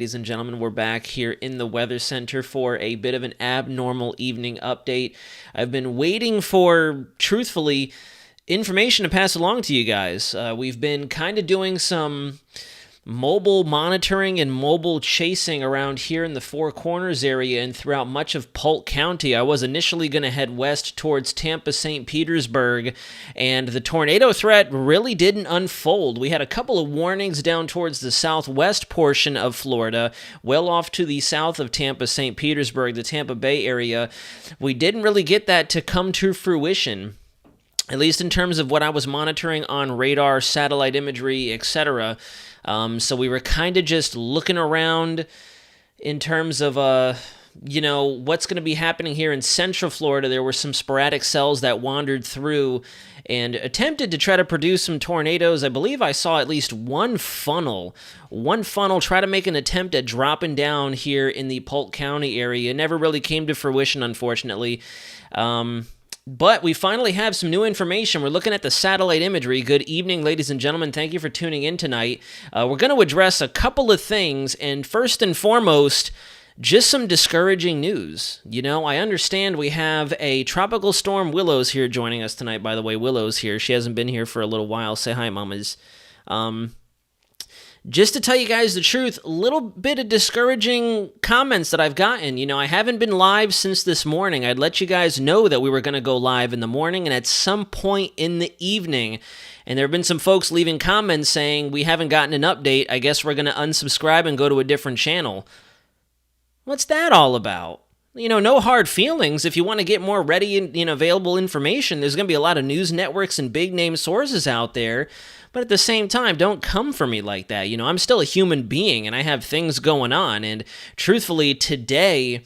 Ladies and gentlemen, we're back here in the Weather Center for a bit of an abnormal evening update. I've been waiting for, truthfully, information to pass along to you guys. We've been kind of doing some mobile monitoring and mobile chasing around here in the Four Corners area and throughout much of Polk County. I was initially going to head west towards Tampa, St. Petersburg, and the tornado threat really didn't unfold. We had a couple of warnings down towards the southwest portion of Florida, well off to the south of Tampa, St. Petersburg, the Tampa Bay area. We didn't really get that to come to fruition, at least in terms of what I was monitoring on radar, satellite imagery, etc. So we were kind of just looking around in terms of, what's going to be happening here in Central Florida. There were some sporadic cells that wandered through and attempted to try to produce some tornadoes. I believe I saw at least one funnel try to make an attempt at dropping down here in the Polk County area. It never really came to fruition, unfortunately. But we finally have some new information. We're looking at the satellite imagery. Good evening, ladies and gentlemen. Thank you for tuning in tonight. We're going to address a couple of things, and first and foremost, just some discouraging news. I understand we have a tropical storm, Willow's, here joining us tonight. By the way, Willow's here. She hasn't been here for a little while. Say hi, mamas. Just to tell you guys the truth, a little bit of discouraging comments that I've gotten. I haven't been live since this morning. I'd let you guys know that we were going to go live in the morning and at some point in the evening. And there have been some folks leaving comments saying, we haven't gotten an update. I guess we're going to unsubscribe and go to a different channel. What's that all about? No hard feelings. If you want to get more ready and available information, there's going to be a lot of news networks and big name sources out there. But at the same time, don't come for me like that. I'm still a human being and I have things going on. And truthfully, today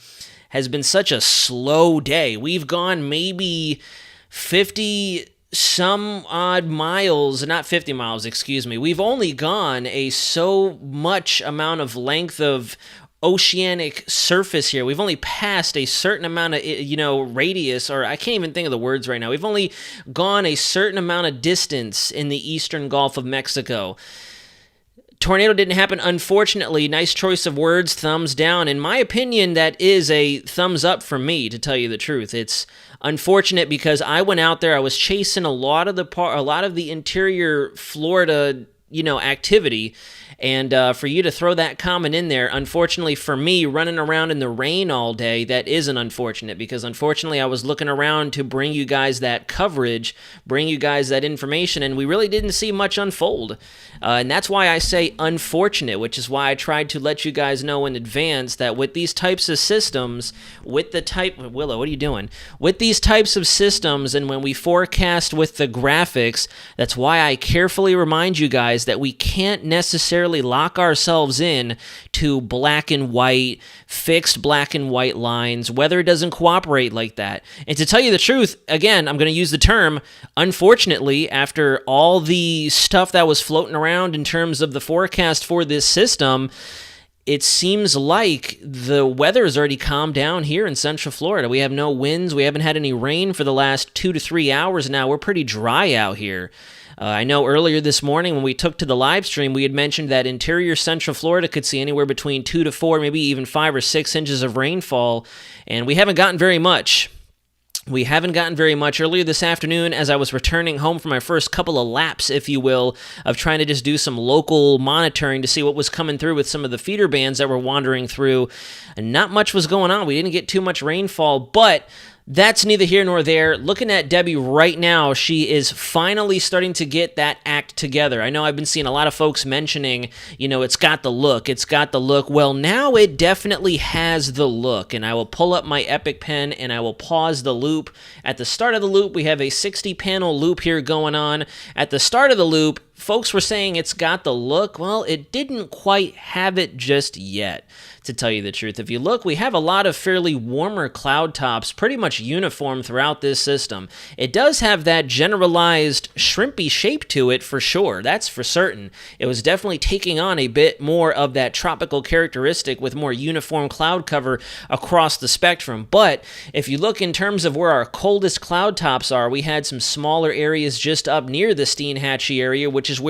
has been such a slow day. We've gone maybe 50 some odd miles, not 50 miles, excuse me. We've only gone a so much amount of length of oceanic surface here. We've only passed a certain amount of, radius, or I can't even think of the words right now. We've only gone a certain amount of distance in the eastern Gulf of Mexico. Tornado didn't happen, unfortunately. Nice choice of words, thumbs down. In my opinion, that is a thumbs up for me, to tell you the truth. It's unfortunate because I went out there, I was chasing a lot of the interior Florida, activity. And for you to throw that comment in there, unfortunately for me, running around in the rain all day, that isn't unfortunate because unfortunately I was looking around to bring you guys that coverage, bring you guys that information, and we really didn't see much unfold. And that's why I say unfortunate, which is why I tried to let you guys know in advance that with these types of systems, Willow, what are you doing? With these types of systems and when we forecast with the graphics, that's why I carefully remind you guys that we can't necessarily lock ourselves in to black and white, fixed black and white lines. Weather doesn't cooperate like that. And to tell you the truth, again, I'm going to use the term, unfortunately, after all the stuff that was floating around in terms of the forecast for this system, it seems like the weather has already calmed down here in Central Florida. We have no winds. We haven't had any rain for the last 2 to 3 hours now. We're pretty dry out here. I know earlier this morning when we took to the live stream, we had mentioned that interior Central Florida could see anywhere between 2 to 4, maybe even 5 or 6 inches of rainfall, and we haven't gotten very much. Earlier this afternoon as I was returning home from my first couple of laps, if you will, of trying to just do some local monitoring to see what was coming through with some of the feeder bands that were wandering through. And not much was going on. We didn't get too much rainfall, but that's neither here nor there. Looking at Debbie right now, she is finally starting to get that act together. I know I've been seeing a lot of folks mentioning, it's got the look. Well, now it definitely has the look, and I will pull up my Epic Pen and I will pause the loop. At the start of the loop, we have a 60-panel loop here going on. At the start of the loop, folks were saying it's got the look. Well, it didn't quite have it just yet, to tell you the truth. If you look, we have a lot of fairly warmer cloud tops pretty much uniform throughout this system. It does have that generalized shrimpy shape to it for sure. That's for certain. It was definitely taking on a bit more of that tropical characteristic with more uniform cloud cover across the spectrum. But if you look in terms of where our coldest cloud tops are, we had some smaller areas just up near the Steinhatchee area, which which is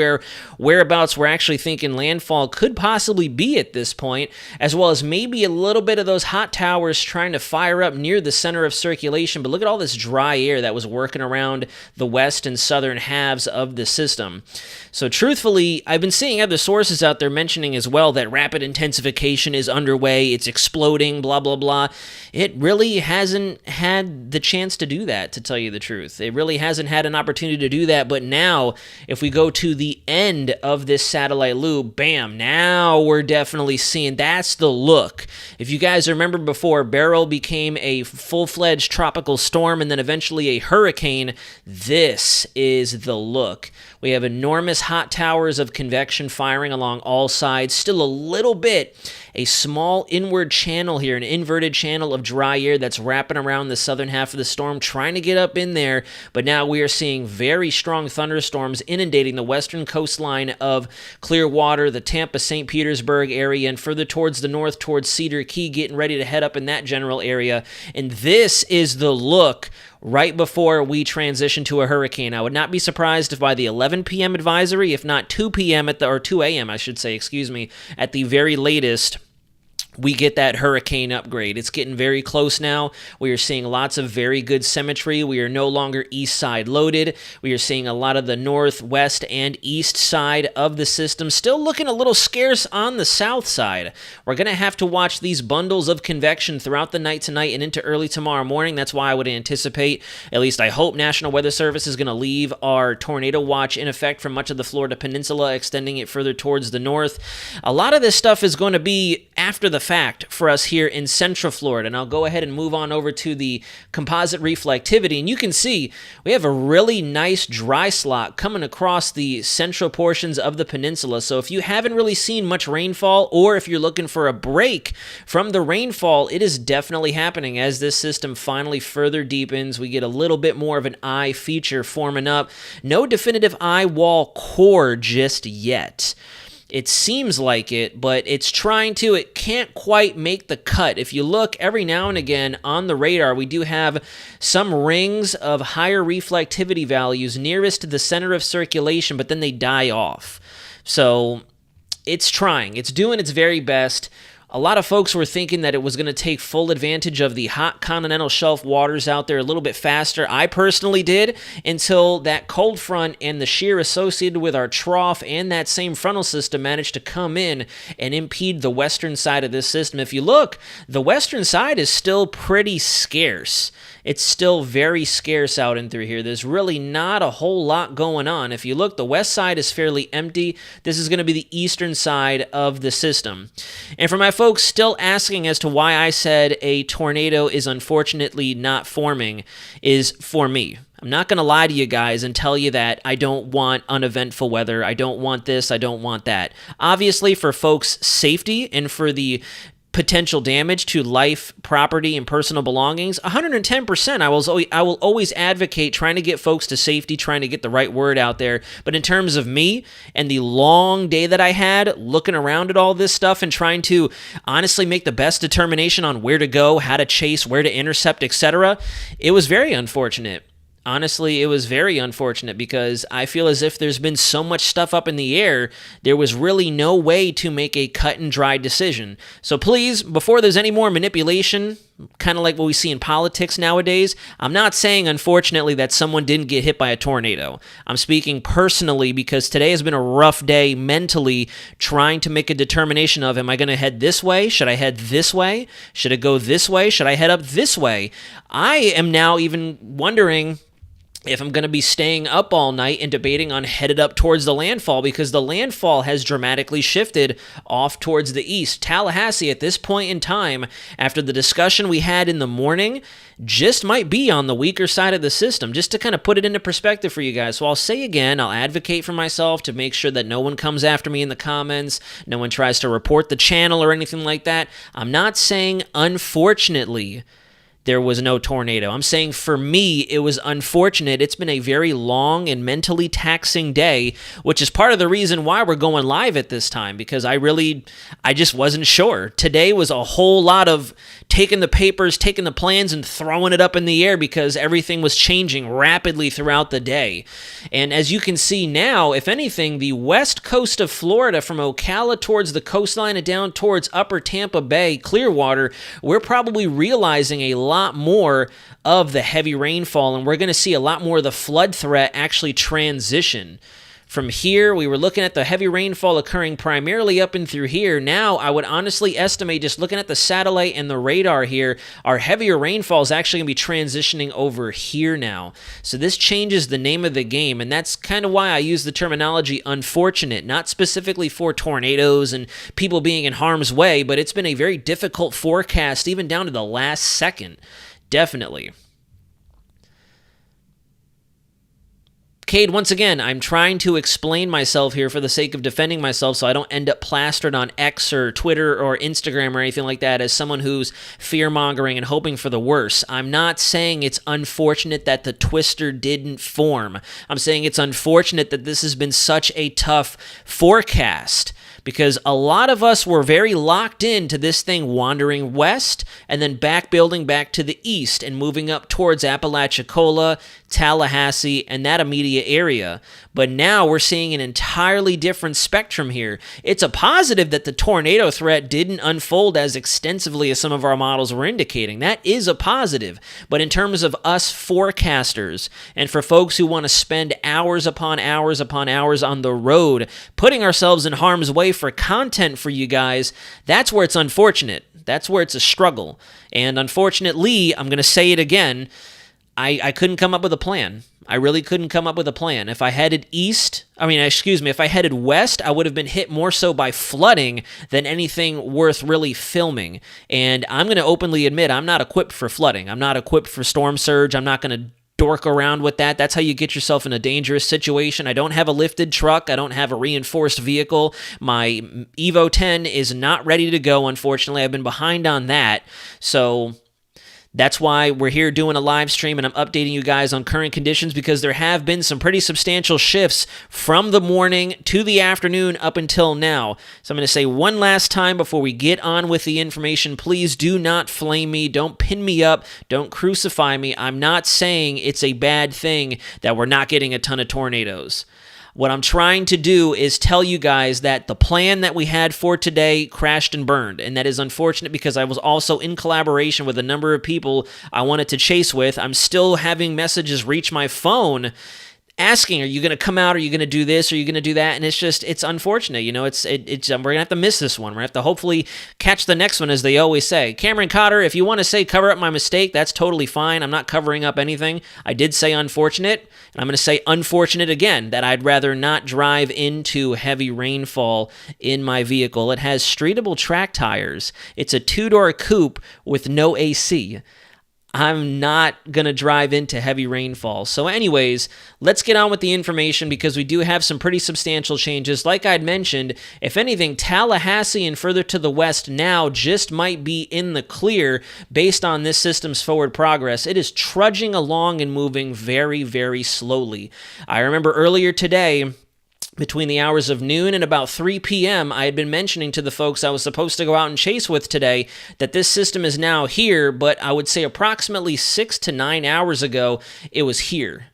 whereabouts we're actually thinking landfall could possibly be at this point, as well as maybe a little bit of those hot towers trying to fire up near the center of circulation. But look at all this dry air that was working around the west and southern halves of the system. So truthfully, I've been seeing other sources out there mentioning as well that rapid intensification is underway, it's exploding, blah, blah, blah. It really hasn't had the chance to do that, to tell you the truth. It really hasn't had an opportunity to do that, but now, if we go to the end of this satellite loop, bam, now we're definitely seeing, that's the look. If you guys remember before, Beryl became a full-fledged tropical storm and then eventually a hurricane, this is the look. We have enormous hot towers of convection firing along all sides, still a little bit, a small inward channel here, an inverted channel of dry air that's wrapping around the southern half of the storm, trying to get up in there, but now we are seeing very strong thunderstorms inundating the western coastline of Clearwater, the Tampa, St. Petersburg area, and further towards the north, towards Cedar Key, getting ready to head up in that general area, and this is the look right before we transition to a hurricane. I would not be surprised if by the 11 p.m. advisory, if not 2 p.m. or 2 a.m., I should say, at the very latest, we get that hurricane upgrade. It's getting very close now. We are seeing lots of very good symmetry. We are no longer east side loaded. We are seeing a lot of the northwest and east side of the system. Still looking a little scarce on the south side. We're going to have to watch these bundles of convection throughout the night tonight and into early tomorrow morning. That's why I would anticipate, at least I hope, National Weather Service is going to leave our tornado watch in effect for much of the Florida Peninsula, extending it further towards the north. A lot of this stuff is going to be after the fact for us here in Central Florida, and I'll go ahead and move on over to the composite reflectivity, and you can see we have a really nice dry slot coming across the central portions of the peninsula. So if you haven't really seen much rainfall, or if you're looking for a break from the rainfall, it is definitely happening as this system finally further deepens. We get a little bit more of an eye feature forming up. No definitive eye wall core just yet. It seems like it, but it can't quite make the cut. If you look every now and again on the radar, we do have some rings of higher reflectivity values nearest to the center of circulation, but then they die off. So it's trying. It's doing its very best. A lot of folks were thinking that it was going to take full advantage of the hot continental shelf waters out there a little bit faster. I personally did, until that cold front and the shear associated with our trough and that same frontal system managed to come in and impede the western side of this system. If you look, the western side is still pretty scarce. It's still very scarce out in through here. There's really not a whole lot going on. If you look, the west side is fairly empty. This is going to be the eastern side of the system. And for my folks still asking as to why I said a tornado is unfortunately not forming, is for me. I'm not going to lie to you guys and tell you that I don't want uneventful weather. I don't want this. I don't want that. Obviously, for folks' safety and for the potential damage to life, property, and personal belongings, 110%. I will always advocate trying to get folks to safety, trying to get the right word out there. But in terms of me and the long day that I had looking around at all this stuff and trying to honestly make the best determination on where to go, how to chase, where to intercept, etc., it was very unfortunate. Honestly, it was very unfortunate because I feel as if there's been so much stuff up in the air, there was really no way to make a cut and dry decision. So please, before there's any more manipulation, kind of like what we see in politics nowadays, I'm not saying, unfortunately, that someone didn't get hit by a tornado. I'm speaking personally because today has been a rough day mentally trying to make a determination of, am I going to head this way? Should I head this way? Should it go this way? Should I head up this way? I am now even wondering if I'm going to be staying up all night and debating on headed up towards the landfall, because the landfall has dramatically shifted off towards the east. Tallahassee at this point in time, after the discussion we had in the morning, just might be on the weaker side of the system, just to kind of put it into perspective for you guys. So I'll say again, I'll advocate for myself to make sure that no one comes after me in the comments, no one tries to report the channel or anything like that. I'm not saying, unfortunately, there was no tornado. I'm saying for me, it was unfortunate. It's been a very long and mentally taxing day, which is part of the reason why we're going live at this time, because I just wasn't sure. Today was a whole lot of taking the papers, taking the plans, and throwing it up in the air because everything was changing rapidly throughout the day. And as you can see now, if anything, the west coast of Florida from Ocala towards the coastline and down towards upper Tampa Bay, Clearwater, we're probably realizing a lot more of the heavy rainfall, and we're going to see a lot more of the flood threat actually transition. From here, we were looking at the heavy rainfall occurring primarily up and through here. Now, I would honestly estimate, just looking at the satellite and the radar here, our heavier rainfall is actually going to be transitioning over here now. So this changes the name of the game, and that's kind of why I use the terminology unfortunate, not specifically for tornadoes and people being in harm's way, but it's been a very difficult forecast, even down to the last second. Definitely. Cade, once again, I'm trying to explain myself here for the sake of defending myself so I don't end up plastered on X or Twitter or Instagram or anything like that as someone who's fear-mongering and hoping for the worst. I'm not saying it's unfortunate that the twister didn't form. I'm saying it's unfortunate that this has been such a tough forecast, because a lot of us were very locked into this thing wandering west and then back building back to the east and moving up towards Apalachicola, Tallahassee, and that immediate area. But now we're seeing an entirely different spectrum here. It's a positive that the tornado threat didn't unfold as extensively as some of our models were indicating. That is a positive. But in terms of us forecasters, and for folks who want to spend hours upon hours upon hours on the road, putting ourselves in harm's way for content for you guys, that's where it's unfortunate. That's where it's a struggle. And unfortunately, I'm going to say it again, I couldn't come up with a plan. I really couldn't come up with a plan. If I headed if I headed west, I would have been hit more so by flooding than anything worth really filming. And I'm going to openly admit, I'm not equipped for flooding. I'm not equipped for storm surge. I'm not going to dork around with that. That's how you get yourself in a dangerous situation. I don't have a lifted truck. I don't have a reinforced vehicle. My Evo 10 is not ready to go, unfortunately. I've been behind on that. So that's why we're here doing a live stream, and I'm updating you guys on current conditions, because there have been some pretty substantial shifts from the morning to the afternoon up until now. So I'm going to say one last time before we get on with the information, please do not flame me. Don't pin me up. Don't crucify me. I'm not saying it's a bad thing that we're not getting a ton of tornadoes. What I'm trying to do is tell you guys that the plan that we had for today crashed and burned, and that is unfortunate because I was also in collaboration with a number of people I wanted to chase with. I'm still having messages reach my phone asking, are you going to come out? Are you going to do this? Are you going to do that? And it's unfortunate. You know, we're going to have to miss this one. We're going to have to hopefully catch the next one, as they always say. Cameron Cotter, if you want to say cover up my mistake, that's totally fine. I'm not covering up anything. I did say unfortunate, and I'm going to say unfortunate again, that I'd rather not drive into heavy rainfall in my vehicle. It has streetable track tires. It's a two-door coupe with no AC. I'm not going to drive into heavy rainfall. So anyways, let's get on with the information, because we do have some pretty substantial changes. Like I'd mentioned, if anything, Tallahassee and further to the west now just might be in the clear based on this system's forward progress. It is trudging along and moving very, very slowly. I remember earlier today, between the hours of noon and about 3 p.m., I had been mentioning to the folks I was supposed to go out and chase with today that this system is now here, but I would say approximately 6 to 9 hours ago, it was here.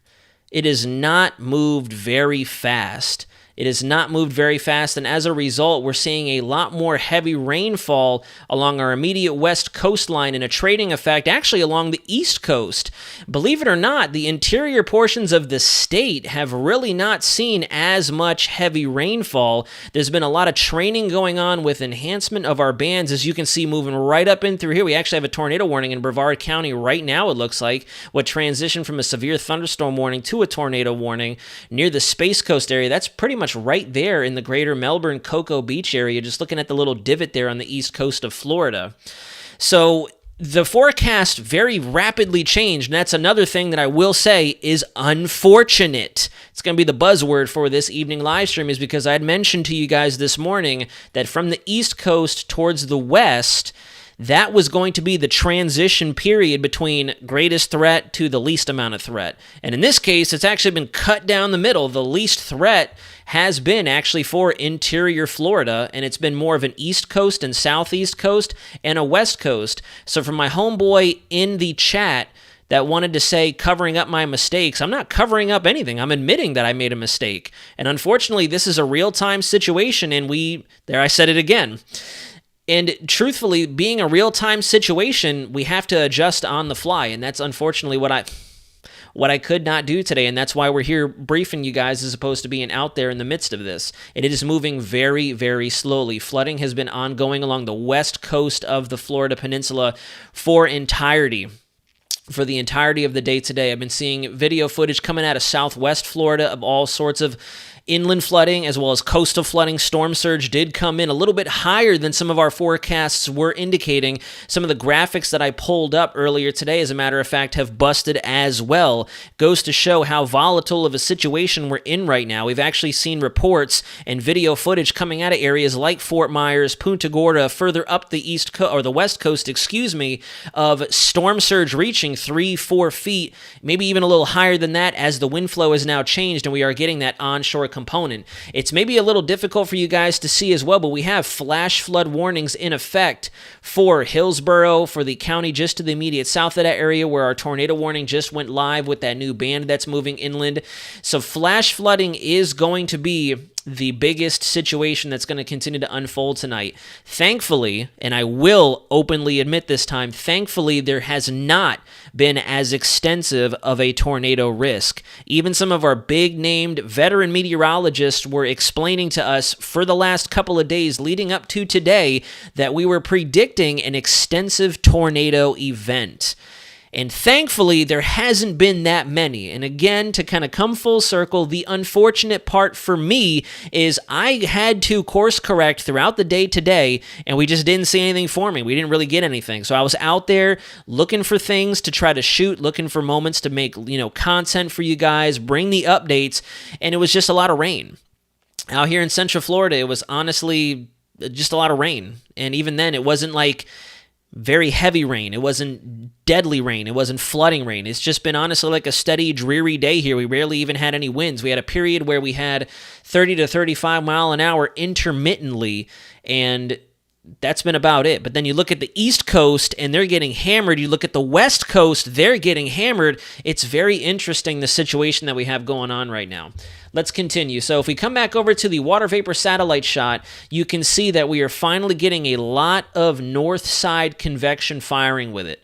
It has not moved very fast. It has not moved very fast, and as a result, we're seeing a lot more heavy rainfall along our immediate west coastline, and a trading effect actually along the east coast. Believe it or not, the interior portions of the state have really not seen as much heavy rainfall. There's been a lot of training going on with enhancement of our bands, as you can see moving right up in through here. We actually have a tornado warning in Brevard County right now, it looks like, what transitioned from a severe thunderstorm warning to a tornado warning near the Space Coast area. That's pretty much right there in the greater Melbourne Cocoa Beach area, just looking at the little divot there on the east coast of Florida. So the forecast very rapidly changed, and that's another thing that I will say is unfortunate. It's going to be the buzzword for this evening live stream, is because I had mentioned to you guys this morning that from the east coast towards the west, that was going to be the transition period between greatest threat to the least amount of threat. And in this case, it's actually been cut down the middle. The least threat has been actually for interior Florida, and it's been more of an east coast and southeast coast and a west coast. So for my homeboy in the chat that wanted to say covering up my mistakes, I'm not covering up anything. I'm admitting that I made a mistake. And unfortunately, this is a real-time situation, and there I said it again. And truthfully, being a real-time situation, we have to adjust on the fly, and that's unfortunately what I could not do today, and that's why we're here briefing you guys as opposed to being out there in the midst of this. And it is moving very, very slowly. Flooding has been ongoing along the west coast of the Florida Peninsula for the entirety of the day today. I've been seeing video footage coming out of southwest Florida of all sorts of inland flooding as well as coastal flooding. Storm surge did come in a little bit higher than some of our forecasts were indicating. Some of the graphics that I pulled up earlier today, as a matter of fact, have busted as well. Goes to show how volatile of a situation we're in right now. We've actually seen reports and video footage coming out of areas like Fort Myers, Punta Gorda, further up the the west coast, of storm surge reaching 3-4 feet, maybe even a little higher than that, as the wind flow has now changed and we are getting that onshore component. It's maybe a little difficult for you guys to see as well, but we have flash flood warnings in effect for Hillsborough, for the county just to the immediate south of that area where our tornado warning just went live with that new band that's moving inland. So flash flooding is going to be the biggest situation that's going to continue to unfold tonight. Thankfully, and I will openly admit this time, thankfully there has not been as extensive of a tornado risk. Even some of our big-named veteran meteorologists were explaining to us for the last couple of days leading up to today that we were predicting an extensive tornado event. And thankfully, there hasn't been that many. And again, to kind of come full circle, the unfortunate part for me is I had to course correct throughout the day today, and we just didn't see anything for me. We didn't really get anything. So I was out there looking for things to try to shoot, looking for moments to make, content for you guys, bring the updates, and it was just a lot of rain. Out here in Central Florida, it was honestly just a lot of rain. And even then, it wasn't like very heavy rain. It wasn't deadly rain. It wasn't flooding rain. It's just been honestly like a steady, dreary day here. We rarely even had any winds. We had a period where we had 30 to 35 mile an hour intermittently, and that's been about it. But then you look at the East Coast, and they're getting hammered. You look at the West Coast, they're getting hammered. It's very interesting, the situation that we have going on right now. Let's continue. So if we come back over to the water vapor satellite shot, you can see that we are finally getting a lot of north side convection firing with it.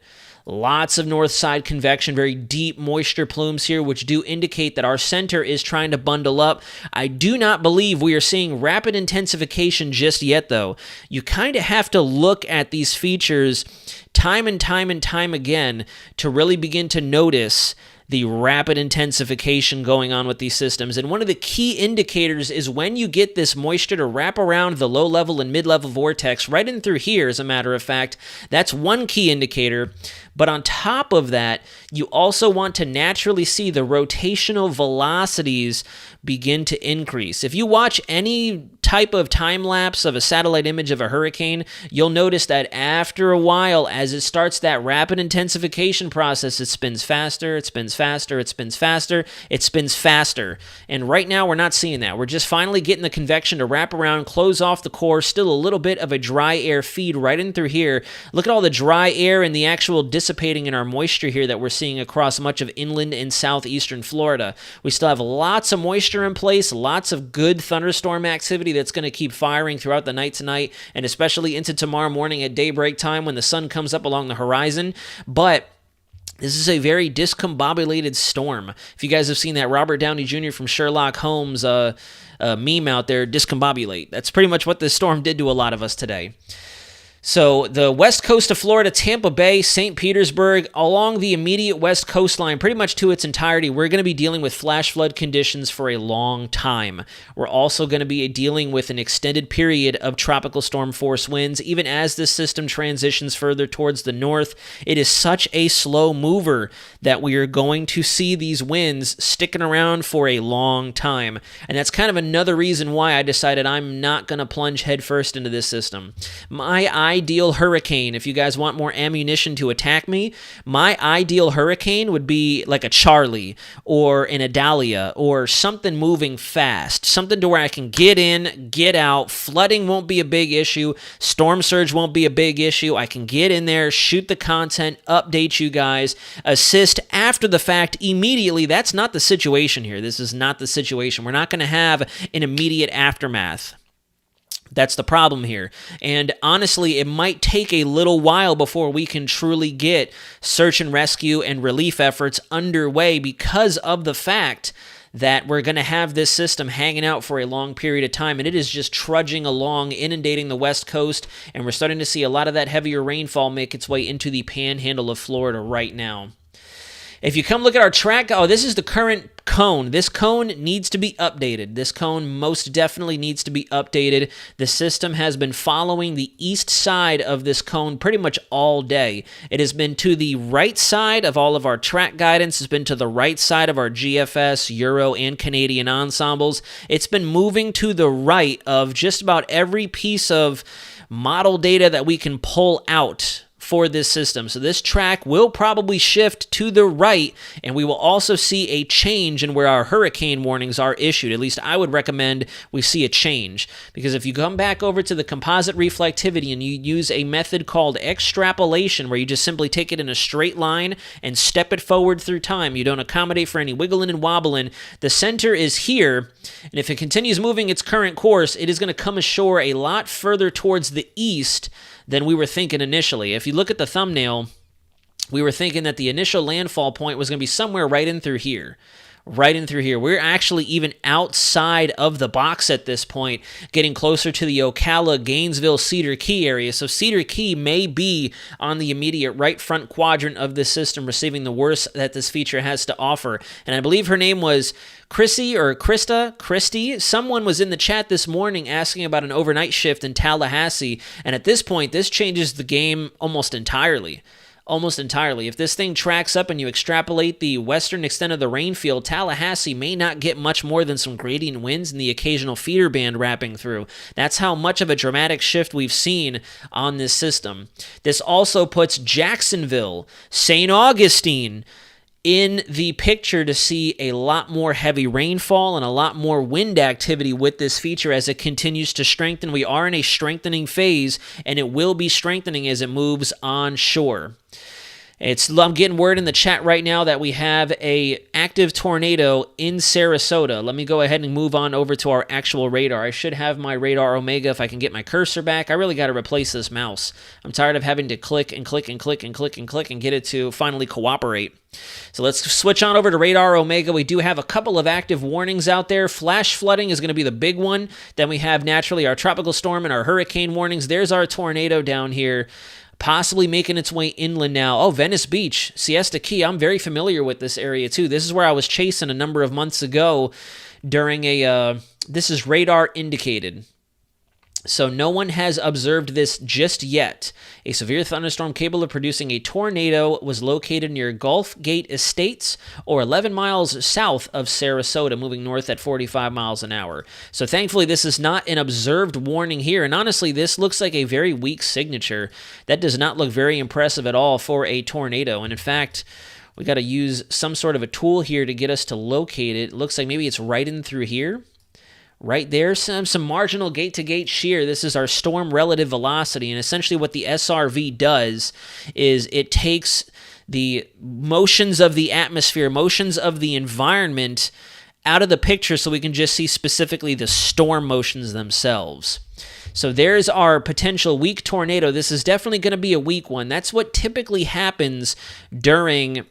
Lots of north side convection, very deep moisture plumes here, which do indicate that our center is trying to bundle up. I do not believe we are seeing rapid intensification just yet, though. You kind of have to look at these features time and time and time again to really begin to notice the rapid intensification going on with these systems. And one of the key indicators is when you get this moisture to wrap around the low-level and mid-level vortex, right in through here, as a matter of fact. That's one key indicator. But on top of that, you also want to naturally see the rotational velocities begin to increase. If you watch any type of time lapse of a satellite image of a hurricane, you'll notice that after a while, as it starts that rapid intensification process, it spins faster, it spins faster, it spins faster, it spins faster. And right now, we're not seeing that. We're just finally getting the convection to wrap around, close off the core, still a little bit of a dry air feed right in through here. Look at all the dry air and the actual dissipating in our moisture here that we're seeing across much of inland and southeastern Florida. We still have lots of moisture in place, lots of good thunderstorm activity that's going to keep firing throughout the night tonight, and especially into tomorrow morning at daybreak time when the sun comes up along the horizon. But this is a very discombobulated storm. If you guys have seen that Robert Downey Jr. from Sherlock Holmes meme out there, discombobulate. That's pretty much what this storm did to a lot of us today. So the west coast of Florida, Tampa Bay, St. Petersburg, along the immediate west coastline, pretty much to its entirety, we're going to be dealing with flash flood conditions for a long time. We're also going to be dealing with an extended period of tropical storm force winds, even as this system transitions further towards the north. It is such a slow mover that we are going to see these winds sticking around for a long time. And that's kind of another reason why I decided I'm not going to plunge headfirst into this system. My eye ideal hurricane, if you guys want more ammunition to attack me, my ideal hurricane would be like a Charlie or an Adalia or something moving fast, something to where I can get in, get out. Flooding won't be a big issue. Storm surge won't be a big issue. I can get in there, shoot the content, update you guys, assist after the fact immediately. That's not the situation here. This is not the situation. We're not going to have an immediate aftermath. That's the problem here. And honestly, it might take a little while before we can truly get search and rescue and relief efforts underway because of the fact that we're going to have this system hanging out for a long period of time, and it is just trudging along, inundating the West Coast, and we're starting to see a lot of that heavier rainfall make its way into the panhandle of Florida right now. If you come look at our track, this is the current cone. This cone needs to be updated. This cone most definitely needs to be updated. The system has been following the east side of this cone pretty much all day. It has been to the right side of all of our track guidance. It's been to the right side of our GFS, Euro, and Canadian ensembles. It's been moving to the right of just about every piece of model data that we can pull out for this system. So this track will probably shift to the right, and we will also see a change in where our hurricane warnings are issued. At least I would recommend we see a change, because if you come back over to the composite reflectivity and you use a method called extrapolation, where you just simply take it in a straight line and step it forward through time, you don't accommodate for any wiggling and wobbling, the center is here, and if it continues moving its current course, it is going to come ashore a lot further towards the east than we were thinking initially. If you look at the thumbnail, we were thinking that the initial landfall point was going to be somewhere right in through here. Right in through here. We're actually even outside of the box at this point, getting closer to the Ocala, Gainesville, Cedar Key area. So Cedar Key may be on the immediate right front quadrant of this system, receiving the worst that this feature has to offer. And I believe her name was Chrissy or Christy. Someone was in the chat this morning asking about an overnight shift in Tallahassee. And at this point, this changes the game almost entirely. Almost entirely. If this thing tracks up and you extrapolate the western extent of the rainfield, Tallahassee may not get much more than some gradient winds and the occasional feeder band wrapping through. That's how much of a dramatic shift we've seen on this system. This also puts Jacksonville, St. Augustine in the picture to see a lot more heavy rainfall and a lot more wind activity with this feature as it continues to strengthen. We are in a strengthening phase, and it will be strengthening as it moves onshore. I'm getting word in the chat right now that we have a active tornado in Sarasota. Let me go ahead and move on over to our actual radar. I should have my radar Omega if I can get my cursor back. I really got to replace this mouse. I'm tired of having to click and click and click and click and click and get it to finally cooperate. So let's switch on over to radar Omega. We do have a couple of active warnings out there. Flash flooding is going to be the big one. Then we have naturally our tropical storm and our hurricane warnings. There's our tornado down here, possibly making its way inland now. Oh, Venice Beach, Siesta Key. I'm very familiar with this area too. This is where I was chasing a number of months ago during this is radar indicated. So no one has observed this just yet. A severe thunderstorm capable of producing a tornado was located near Gulf Gate Estates, or 11 miles south of Sarasota, moving north at 45 miles an hour. So thankfully, this is not an observed warning here. And honestly, this looks like a very weak signature. That does not look very impressive at all for a tornado. And in fact, we got to use some sort of a tool here to get us to locate it. It looks like maybe it's right in through here. Right there, some marginal gate-to-gate shear. This is our storm relative velocity, and essentially what the SRV does is it takes the motions of the atmosphere, motions of the environment out of the picture so we can just see specifically the storm motions themselves. So there's our potential weak tornado. This is definitely going to be a weak one. That's what typically happens during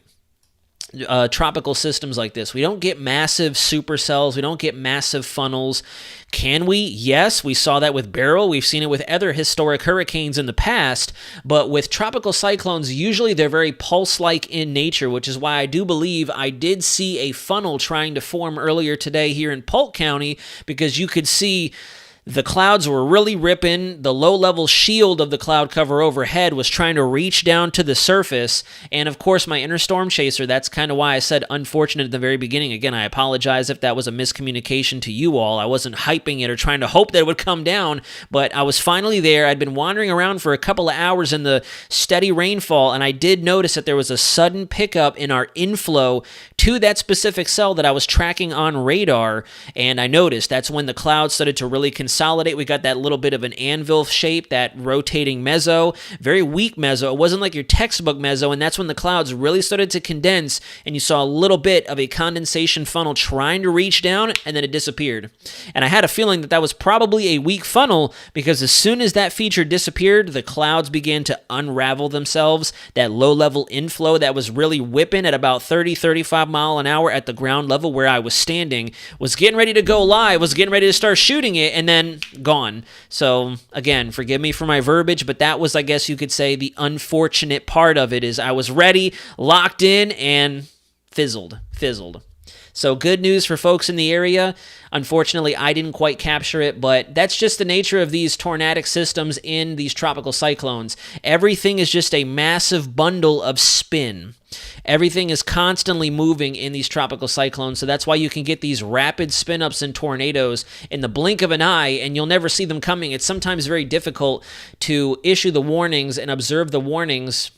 tropical systems like this. We don't get massive supercells. We don't get massive funnels. Can we? Yes, we saw that with Beryl. We've seen it with other historic hurricanes in the past, but with tropical cyclones, usually they're very pulse-like in nature, which is why I do believe I did see a funnel trying to form earlier today here in Polk County, because you could see The clouds were really ripping. The low-level shield of the cloud cover overhead was trying to reach down to the surface. And, of course, my inner storm chaser, that's kind of why I said unfortunate at the very beginning. Again, I apologize if that was a miscommunication to you all. I wasn't hyping it or trying to hope that it would come down, but I was finally there. I'd been wandering around for a couple of hours in the steady rainfall, and I did notice that there was a sudden pickup in our inflow to that specific cell that I was tracking on radar, and I noticed that's when the clouds started to really consolidate. We got that little bit of an anvil shape, that rotating meso, very weak meso. It wasn't like your textbook meso, and that's when the clouds really started to condense, and you saw a little bit of a condensation funnel trying to reach down, and then it disappeared. And I had a feeling that that was probably a weak funnel, because as soon as that feature disappeared, the clouds began to unravel themselves. That low-level inflow that was really whipping at about 30, 35 mile an hour at the ground level where I was standing was getting ready to go live, was getting ready to start shooting it, and then gone. So again, forgive me for my verbiage, but that was, I guess you could say, the unfortunate part of it is I was ready, locked in, and fizzled. So good news for folks in the area. Unfortunately, I didn't quite capture it, but that's just the nature of these tornadic systems in these tropical cyclones. Everything is just a massive bundle of spin. Everything is constantly moving in these tropical cyclones, so that's why you can get these rapid spin-ups and tornadoes in the blink of an eye, and you'll never see them coming. It's sometimes very difficult to issue the warnings and observe the warnings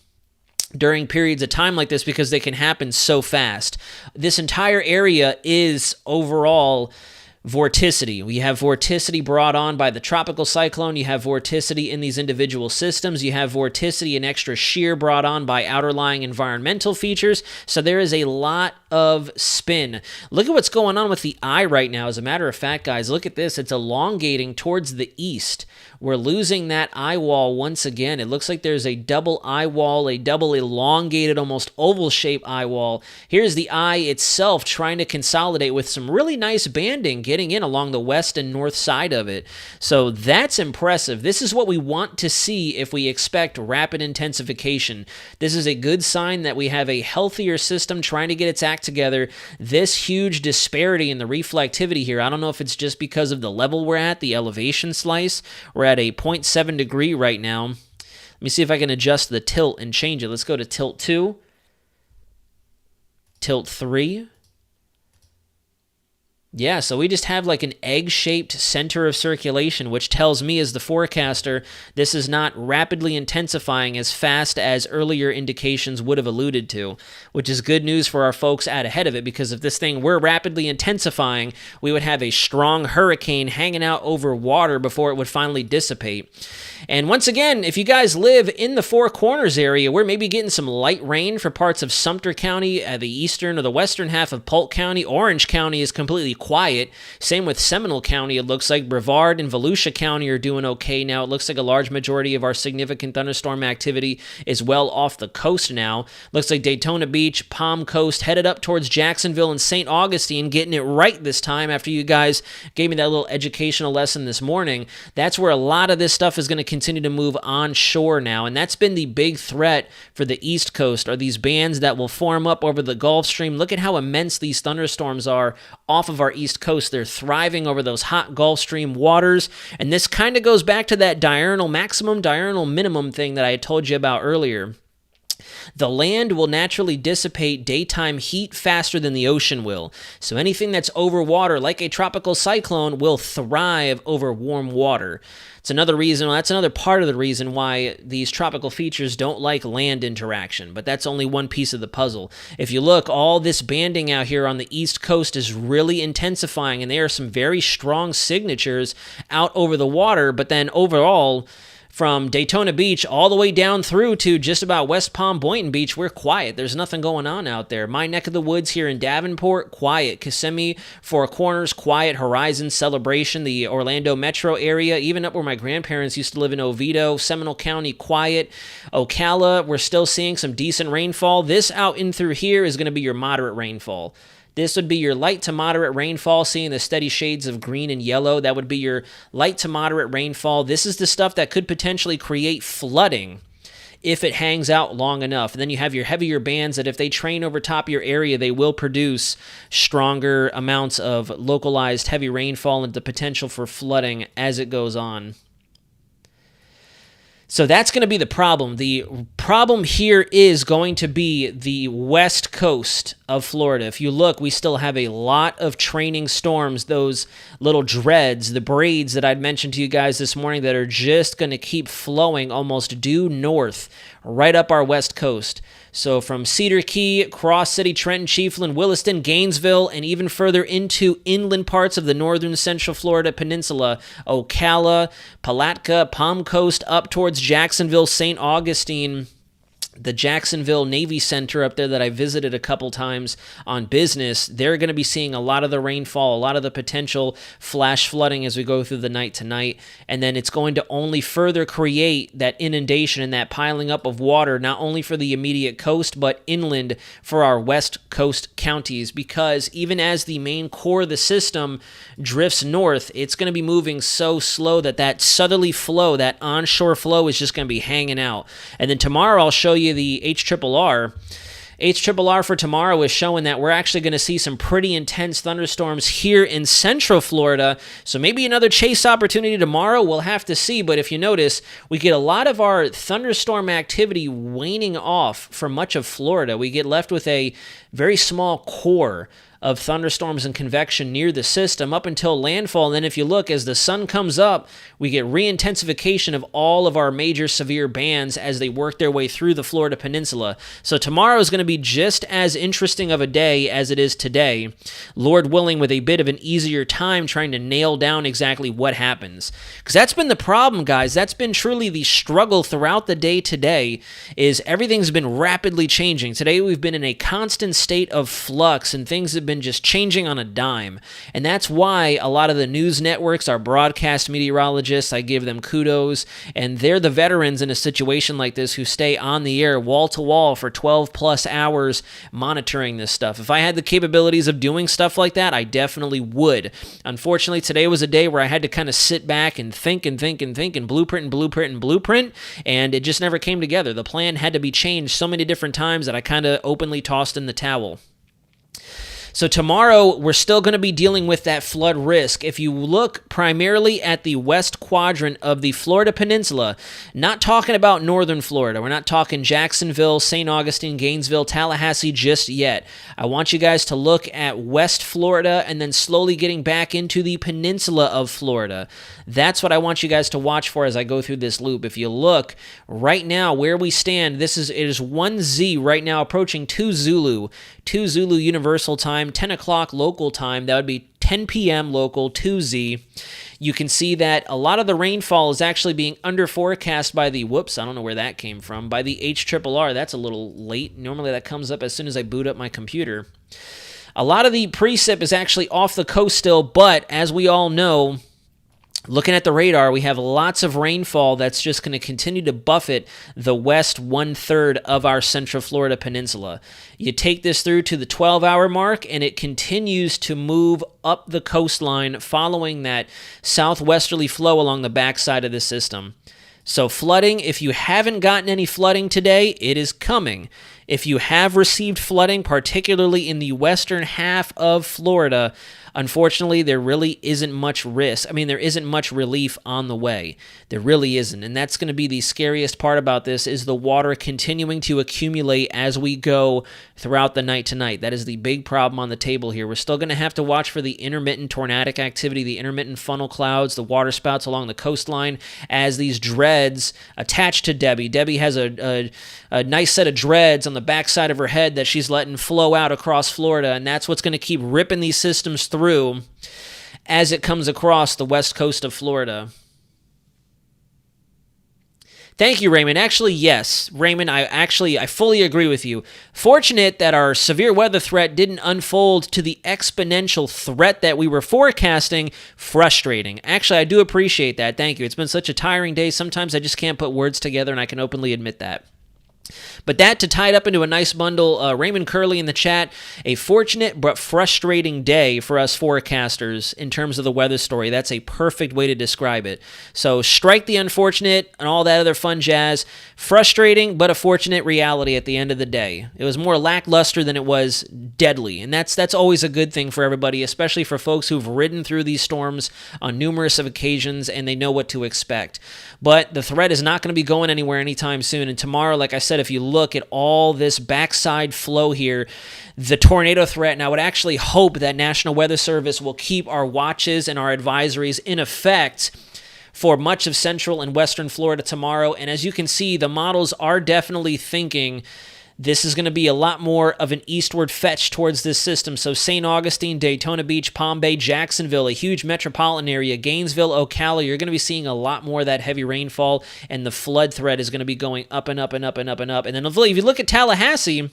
during periods of time like this because they can happen so fast. This entire area is overall vorticity. We have vorticity brought on by the tropical cyclone. You have vorticity in these individual systems. You have vorticity and extra shear brought on by outerlying environmental features. So there is a lot of spin. Look at what's going on with the eye right now. As a matter of fact, guys, look at this. It's elongating towards the east. We're losing that eye wall once again. It looks like there's a double eye wall, a double elongated, almost oval-shaped eye wall. Here's the eye itself trying to consolidate with some really nice banding getting in along the west and north side of it. So that's impressive. This is what we want to see if we expect rapid intensification. This is a good sign that we have a healthier system trying to get its act together. This huge disparity in the reflectivity here, I don't know if it's just because of the level we're at, the elevation slice. We're at a 0.7 degree right now. Let me see if I can adjust the tilt and change it. Let's go to tilt 2, tilt 3. Yeah, so we just have like an egg-shaped center of circulation, which tells me as the forecaster, this is not rapidly intensifying as fast as earlier indications would have alluded to, which is good news for our folks out ahead of it, because if this thing were rapidly intensifying, we would have a strong hurricane hanging out over water before it would finally dissipate. And once again, if you guys live in the Four Corners area, we're maybe getting some light rain for parts of Sumter County, the eastern or the western half of Polk County. Orange County is completely quiet. Same with Seminole County. It looks like Brevard and Volusia County are doing okay now. It looks like a large majority of our significant thunderstorm activity is well off the coast now. Looks like Daytona Beach, Palm Coast, headed up towards Jacksonville and St. Augustine, getting it right this time after you guys gave me that little educational lesson this morning. That's where a lot of this stuff is going to continue to move onshore now, and that's been the big threat for the East Coast, are these bands that will form up over the Gulf Stream. Look at how immense these thunderstorms are off of our East Coast. They're thriving over those hot Gulf Stream waters, and this kind of goes back to that diurnal maximum, diurnal minimum thing that I had told you about earlier. The land will naturally dissipate daytime heat faster than the ocean will. So anything that's over water, like a tropical cyclone, will thrive over warm water. It's another reason, well, that's another part of the reason why these tropical features don't like land interaction, but that's only one piece of the puzzle. If you look, all this banding out here on the East Coast is really intensifying, and there are some very strong signatures out over the water, but then overall, from Daytona Beach all the way down through to just about West Palm Boynton Beach, we're quiet. There's nothing going on out there. My neck of the woods here in Davenport, quiet. Kissimmee, Four Corners, quiet. Horizon, Celebration, the Orlando metro area, even up where my grandparents used to live in Oviedo, Seminole County, quiet. Ocala, we're still seeing some decent rainfall. This out in through here is going to be your moderate rainfall. This would be your light to moderate rainfall, seeing the steady shades of green and yellow. That would be your light to moderate rainfall. This is the stuff that could potentially create flooding if it hangs out long enough. And then you have your heavier bands that if they train over top of your area, they will produce stronger amounts of localized heavy rainfall and the potential for flooding as it goes on. So that's going to be the problem. The problem here is going to be the west coast of Florida. If you look, we still have a lot of training storms, those little dreads, the braids that I'd mentioned to you guys this morning that are just going to keep flowing almost due north right up our west coast. So from Cedar Key, Cross City, Trenton, Chiefland, Williston, Gainesville, and even further into inland parts of the northern central Florida peninsula, Ocala, Palatka, Palm Coast, up towards Jacksonville, St. Augustine, the Jacksonville Navy Center up there that I visited a couple times on business, they're going to be seeing a lot of the rainfall, a lot of the potential flash flooding as we go through the night tonight. And then it's going to only further create that inundation and that piling up of water, not only for the immediate coast, but inland for our west coast counties. Because even as the main core of the system drifts north, it's going to be moving so slow that that southerly flow, that onshore flow is just going to be hanging out. And then tomorrow I'll show you the HRRR. HRRR for tomorrow is showing that we're actually going to see some pretty intense thunderstorms here in central Florida. So maybe another chase opportunity tomorrow. We'll have to see. But if you notice, we get a lot of our thunderstorm activity waning off for much of Florida. We get left with a very small core of thunderstorms and convection near the system up until landfall. And then if you look, as the sun comes up, we get re-intensification of all of our major severe bands as they work their way through the Florida peninsula. So tomorrow is going to be just as interesting of a day as it is today. Lord willing, with a bit of an easier time trying to nail down exactly what happens. Because that's been the problem, guys. That's been truly the struggle throughout the day today, is everything's been rapidly changing. Today we've been in a constant state of flux and things have been just changing on a dime. And that's why a lot of the news networks, our broadcast meteorologists, I give them kudos, and they're the veterans in a situation like this who stay on the air wall to wall for 12 plus hours monitoring this stuff. If I had the capabilities of doing stuff like that, I definitely would. Unfortunately, today was a day where I had to kind of sit back and think and blueprint, and it just never came together. The plan had to be changed so many different times that I kind of openly tossed in the towel. So tomorrow, we're still going to be dealing with that flood risk. If you look primarily at the west quadrant of the Florida Peninsula, not talking about northern Florida, we're not talking Jacksonville, St. Augustine, Gainesville, Tallahassee just yet. I want you guys to look at West Florida and then slowly getting back into the peninsula of Florida. That's what I want you guys to watch for as I go through this loop. If you look right now where we stand, it is 1Z right now approaching 2 Zulu Universal Time, 10 o'clock local time. That would be 10 p.m. local, 2Z. You can see that a lot of the rainfall is actually being under forecast by the, I don't know where that came from, by the HRRR. That's a little late. Normally that comes up as soon as I boot up my computer. A lot of the precip is actually off the coast still, but as we all know, looking at the radar, we have lots of rainfall that's just going to continue to buffet the west 1/3 of our central Florida peninsula. You take this through to the 12-hour mark, and it continues to move up the coastline following that southwesterly flow along the backside of the system. So flooding, if you haven't gotten any flooding today, it is coming. If you have received flooding, particularly in the western half of Florida, unfortunately, there really isn't much risk. There isn't much relief on the way. There really isn't. And that's going to be the scariest part about this, is the water continuing to accumulate as we go throughout the night tonight. That is the big problem on the table here. We're still going to have to watch for the intermittent tornadic activity, the intermittent funnel clouds, the water spouts along the coastline as these dreads attach to Debbie. Debbie has a nice set of dreads on the backside of her head that she's letting flow out across Florida, and that's what's going to keep ripping these systems through as it comes across the west coast of Florida. Thank you, Raymond. Actually, yes, Raymond, I fully agree with you. Fortunate that our severe weather threat didn't unfold to the exponential threat that we were forecasting. Frustrating. Actually, I do appreciate that. Thank you. It's been such a tiring day. Sometimes I just can't put words together, and I can openly admit that. But that, to tie it up into a nice bundle, Raymond Curley in the chat, a fortunate but frustrating day for us forecasters in terms of the weather story. That's a perfect way to describe it. So strike the unfortunate and all that other fun jazz. Frustrating, but a fortunate reality at the end of the day. It was more lackluster than it was deadly, and that's always a good thing for everybody, especially for folks who've ridden through these storms on numerous of occasions and they know what to expect. But the threat is not going to be going anywhere anytime soon, and tomorrow, like I said, if you look at all this backside flow here, the tornado threat, and I would actually hope that National Weather Service will keep our watches and our advisories in effect for much of central and western Florida tomorrow. And as you can see, the models are definitely thinking this is going to be a lot more of an eastward fetch towards this system. So St. Augustine, Daytona Beach, Palm Bay, Jacksonville, a huge metropolitan area, Gainesville, Ocala, you're going to be seeing a lot more of that heavy rainfall, and the flood threat is going to be going up and up and up and up and up. And then if you look at Tallahassee,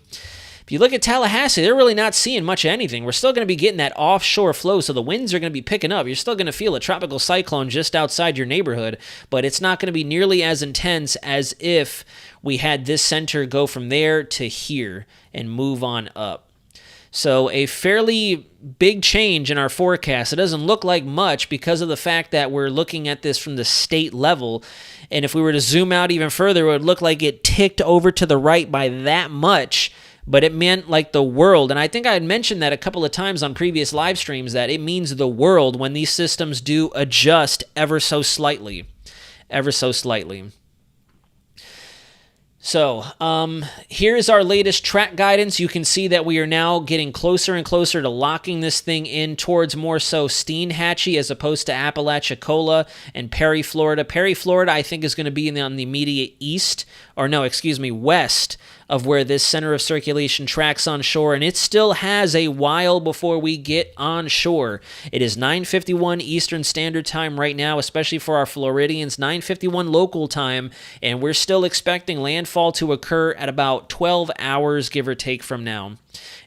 they're really not seeing much of anything. We're still going to be getting that offshore flow, so the winds are going to be picking up. You're still going to feel a tropical cyclone just outside your neighborhood, but it's not going to be nearly as intense as if we had this center go from there to here and move on up. So a fairly big change in our forecast. It doesn't look like much because of the fact that we're looking at this from the state level. And if we were to zoom out even further, it would look like it ticked over to the right by that much. But it meant like the world, and I think I had mentioned that a couple of times on previous live streams, that it means the world when these systems do adjust ever so slightly. Ever so slightly. So, here's our latest track guidance. You can see that we are now getting closer and closer to locking this thing in towards more so Steinhatchee as opposed to Apalachicola and Perry, Florida. Perry, Florida, I think is going to be on the immediate west of where this center of circulation tracks on shore, and it still has a while before we get on shore. It is 9:51 Eastern Standard Time right now, especially for our Floridians, 9:51 local time, and we're still expecting landfall to occur at about 12 hours, give or take, from now.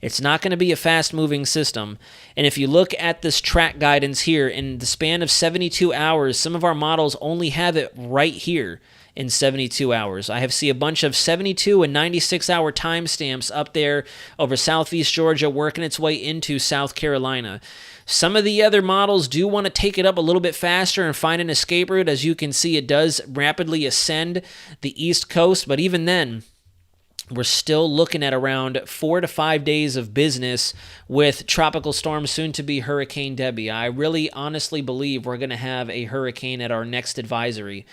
It's not going to be a fast-moving system, and if you look at this track guidance here, in the span of 72 hours, some of our models only have it right here in 72 hours. I have seen a bunch of 72 and 96-hour timestamps up there over southeast Georgia working its way into South Carolina. Some of the other models do want to take it up a little bit faster and find an escape route. As you can see, it does rapidly ascend the East Coast, but even then, we're still looking at around 4 to 5 days of business with Tropical Storm, soon to be Hurricane Debby. I really honestly believe we're going to have a hurricane at our next advisory.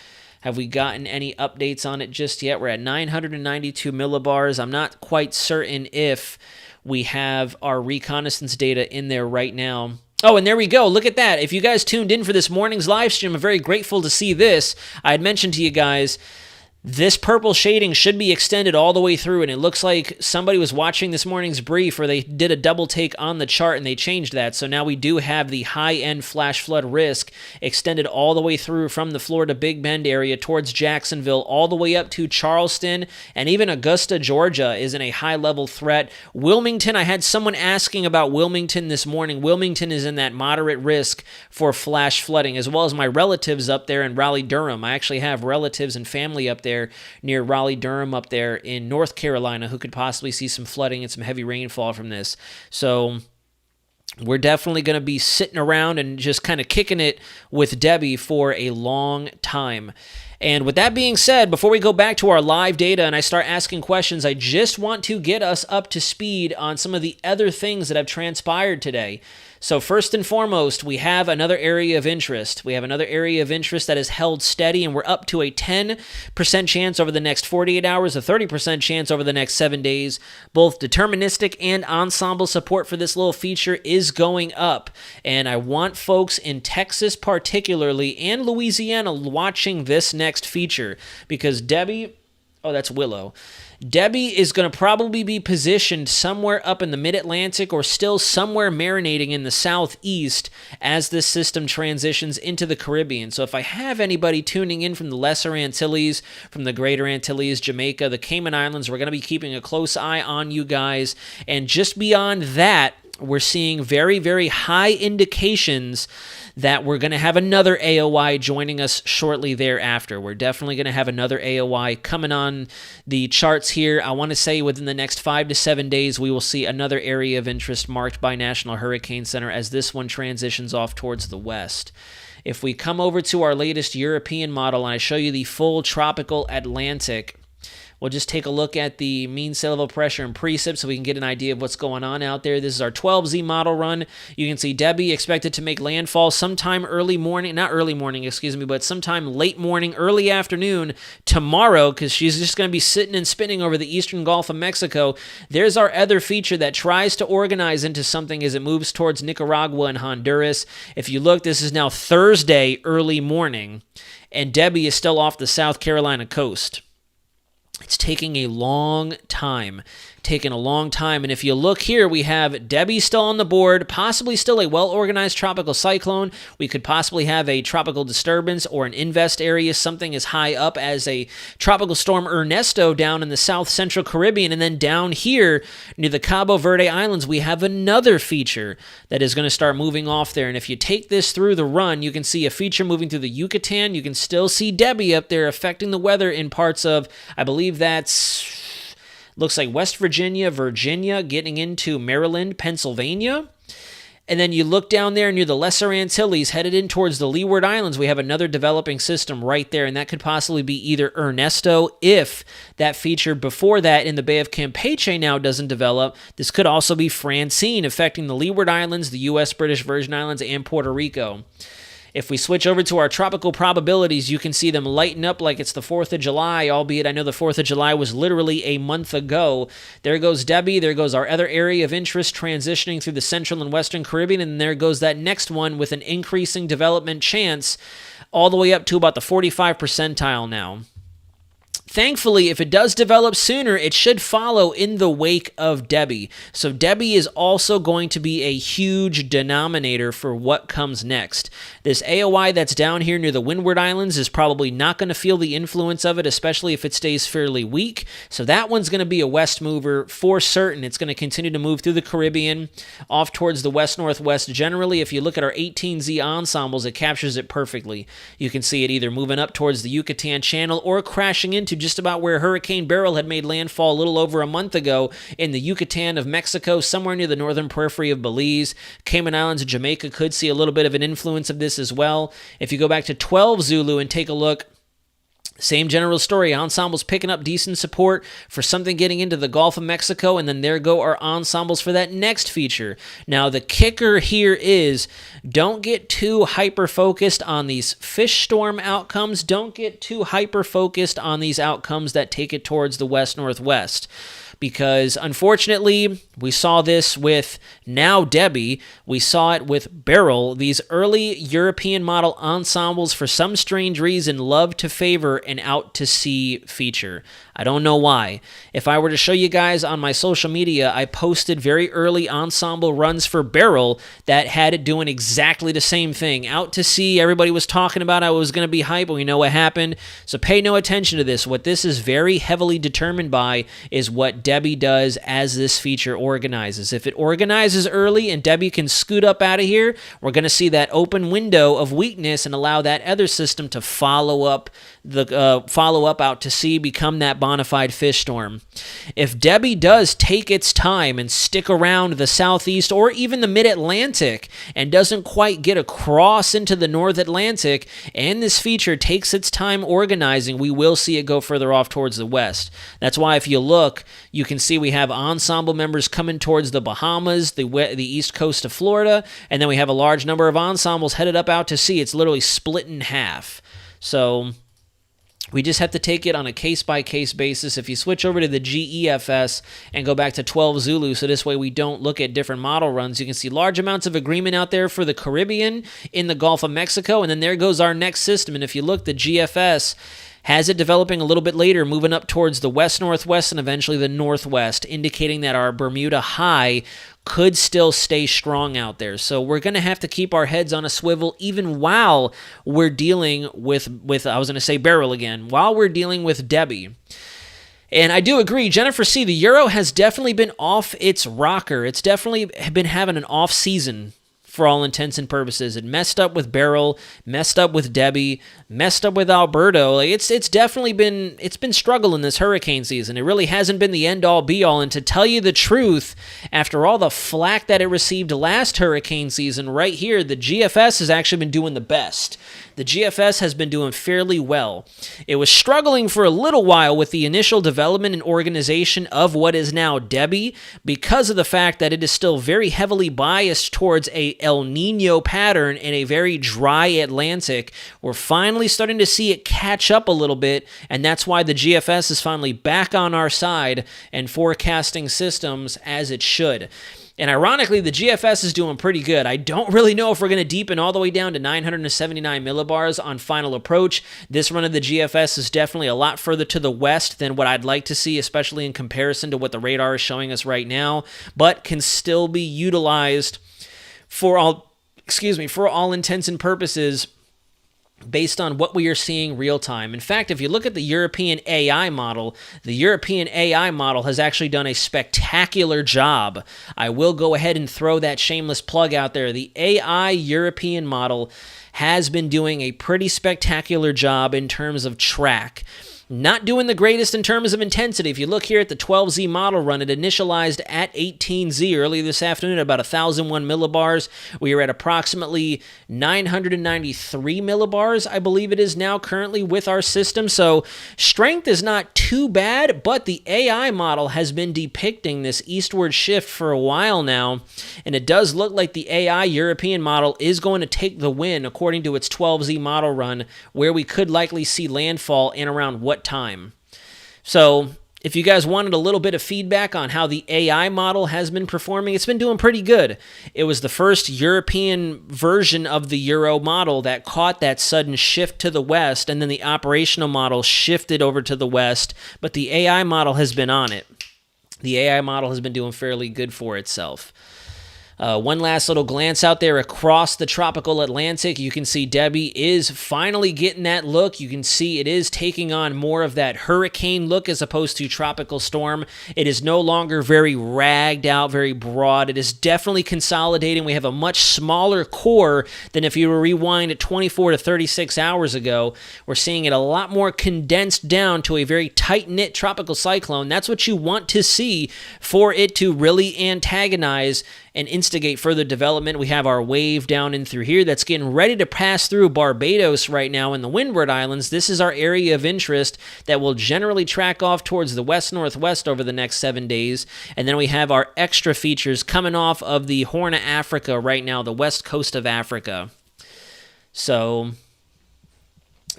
Have we gotten any updates on it just yet? We're at 992 millibars. I'm not quite certain if we have our reconnaissance data in there right now. Oh, and there we go. Look at that. If you guys tuned in for this morning's live stream, I'm very grateful to see this. I had mentioned to you guys, this purple shading should be extended all the way through, and it looks like somebody was watching this morning's brief where they did a double take on the chart and they changed that. So now we do have the high-end flash flood risk extended all the way through from the Florida Big Bend area towards Jacksonville, all the way up to Charleston, and even Augusta, Georgia is in a high-level threat. Wilmington, I had someone asking about Wilmington this morning. Wilmington is in that moderate risk for flash flooding, as well as my relatives up there in Raleigh-Durham. I actually have relatives and family up there near Raleigh-Durham up there in North Carolina who could possibly see some flooding and some heavy rainfall from this. So we're definitely going to be sitting around and just kind of kicking it with Debby for a long time. And with that being said, before we go back to our live data and I start asking questions, I just want to get us up to speed on some of the other things that have transpired today. So first and foremost, we have another area of interest. We have another area of interest that is held steady, and we're up to a 10% chance over the next 48 hours, a 30% chance over the next 7 days. Both deterministic and ensemble support for this little feature is going up. And I want folks in Texas particularly and Louisiana watching this next feature because Debby, oh, that's Willow. Debby is going to probably be positioned somewhere up in the mid-Atlantic or still somewhere marinating in the southeast as this system transitions into the Caribbean. So if I have anybody tuning in from the Lesser Antilles, from the Greater Antilles, Jamaica, the Cayman Islands, we're going to be keeping a close eye on you guys. And just beyond that, we're seeing very, very high indications that we're going to have another AOI joining us shortly thereafter. We're definitely going to have another AOI coming on the charts here. I want to say within the next 5 to 7 days, we will see another area of interest marked by National Hurricane Center as this one transitions off towards the west. If we come over to our latest European model and I show you the full tropical Atlantic, we'll just take a look at the mean sea level pressure and precip so we can get an idea of what's going on out there. This is our 12Z model run. You can see Debby expected to make landfall sometime but sometime late morning, early afternoon tomorrow, because she's just going to be sitting and spinning over the eastern Gulf of Mexico. There's our other feature that tries to organize into something as it moves towards Nicaragua and Honduras. If you look, this is now Thursday early morning, and Debby is still off the South Carolina coast. It's taking a long time. And if you look here, we have Debby still on the board, possibly still a well-organized tropical cyclone. We could possibly have a tropical disturbance or an invest area, something as high up as a tropical storm Ernesto down in the south central Caribbean. And then down here near the Cabo Verde Islands, we have another feature that is going to start moving off there. And if you take this through the run, you can see a feature moving through the Yucatan. You can still see Debby up there affecting the weather in parts of, I believe that's... looks like West Virginia, getting into Maryland, Pennsylvania. And then you look down there near the Lesser Antilles, headed in towards the Leeward Islands. We have another developing system right there, and that could possibly be either Ernesto if that feature before that in the Bay of Campeche now doesn't develop. This could also be Francine, affecting the Leeward Islands, the U.S. British Virgin Islands, and Puerto Rico. If we switch over to our tropical probabilities, you can see them lighten up like it's the 4th of July, albeit I know the 4th of July was literally a month ago. There goes Debby. There goes our other area of interest transitioning through the central and western Caribbean, and there goes that next one with an increasing development chance all the way up to about the 45th percentile now. Thankfully, if it does develop sooner, it should follow in the wake of Debby. So Debby is also going to be a huge denominator for what comes next. This AOI that's down here near the Windward Islands is probably not going to feel the influence of it, especially if it stays fairly weak. So that one's going to be a west mover for certain. It's going to continue to move through the Caribbean, off towards the west-northwest. Generally, if you look at our 18Z ensembles, it captures it perfectly. You can see it either moving up towards the Yucatan Channel or crashing into just about where Hurricane Beryl had made landfall a little over a month ago in the Yucatan of Mexico, somewhere near the northern periphery of Belize. Cayman Islands and Jamaica could see a little bit of an influence of this as well. If you go back to 12 Zulu and take a look, same general story. Ensembles picking up decent support for something getting into the Gulf of Mexico, and then there go our ensembles for that next feature. Now, the kicker here is don't get too hyper-focused on these fish storm outcomes. Don't get too hyper-focused on these outcomes that take it towards the west-northwest. Because, unfortunately, we saw this with now Debby. We saw it with Beryl. These early European model ensembles, for some strange reason, love to favor an out-to-sea feature. I don't know why. If I were to show you guys on my social media, I posted very early ensemble runs for Beryl that had it doing exactly the same thing. Out to sea, everybody was talking about how it was going to be hype, but we know what happened. So pay no attention to this. What this is very heavily determined by is what Debby does as this feature organizes. If it organizes early and Debby can scoot up out of here, we're going to see that open window of weakness and allow that other system to follow up out to sea, become that bona fide fish storm. If Debby does take its time and stick around the southeast or even the mid-Atlantic and doesn't quite get across into the North Atlantic, and this feature takes its time organizing, we will see it go further off towards the west. That's why if you look, you can see we have ensemble members coming towards the Bahamas, the east coast of Florida, and then we have a large number of ensembles headed up out to sea. It's literally split in half. So we just have to take it on a case-by-case basis. If you switch over to the GEFS and go back to 12 Zulu, so this way we don't look at different model runs, you can see large amounts of agreement out there for the Caribbean in the Gulf of Mexico, and then there goes our next system. And if you look, the GFS has it developing a little bit later, moving up towards the west-northwest and eventually the northwest, indicating that our Bermuda High could still stay strong out there. So we're going to have to keep our heads on a swivel even while we're dealing with I was going to say Beryl again, while we're dealing with Debby. And I do agree, Jennifer C., the Euro has definitely been off its rocker. It's definitely been having an off season for all intents and purposes. It messed up with Beryl, messed up with Debbie, messed up with Alberto. Like it's definitely been struggling this hurricane season. It really hasn't been the end all be all. And to tell you the truth, after all the flack that it received last hurricane season, right here, the GFS has actually been doing the best. The GFS has been doing fairly well. It was struggling for a little while with the initial development and organization of what is now Debbie because of the fact that it is still very heavily biased towards a El Nino pattern in a very dry Atlantic. We're finally starting to see it catch up a little bit, and that's why the GFS is finally back on our side and forecasting systems as it should. And ironically, the GFS is doing pretty good. I don't really know if we're going to deepen all the way down to 979 millibars on final approach. This run of the GFS is definitely a lot further to the west than what I'd like to see, especially in comparison to what the radar is showing us right now, but can still be utilized for all intents and purposes based on what we are seeing real time. In fact, if you look at the European AI model, the European AI model has actually done a spectacular job. I will go ahead and throw that shameless plug out there. The AI European model has been doing a pretty spectacular job in terms of track. Not doing the greatest in terms of intensity. If you look here at the 12Z model run, it initialized at 18Z early this afternoon, about 1,001 millibars. We are at approximately 993 millibars, I believe it is now currently with our system. So strength is not too bad, but the AI model has been depicting this eastward shift for a while now, and it does look like the AI European model is going to take the win according to its 12Z model run, where we could likely see landfall in around what time. So if you guys wanted a little bit of feedback on how the AI model has been performing, it's been doing pretty good. It was the first European version of the Euro model that caught that sudden shift to the west, and then the operational model shifted over to the west, but the AI model has been on it. The AI model has been doing fairly good for itself. One last little glance out there across the tropical Atlantic. You can see Debbie is finally getting that look. You can see it is taking on more of that hurricane look as opposed to tropical storm. It is no longer very ragged out, very broad. It is definitely consolidating. We have a much smaller core than if you were rewind at 24 to 36 hours ago. We're seeing it a lot more condensed down to a very tight-knit tropical cyclone. That's what you want to see for it to really antagonize and instigate further development. We have our wave down in through here that's getting ready to pass through Barbados right now in the Windward Islands. This is our area of interest that will generally track off towards the west-northwest over the next 7 days. And then we have our extra features coming off of the Horn of Africa right now, the west coast of Africa. So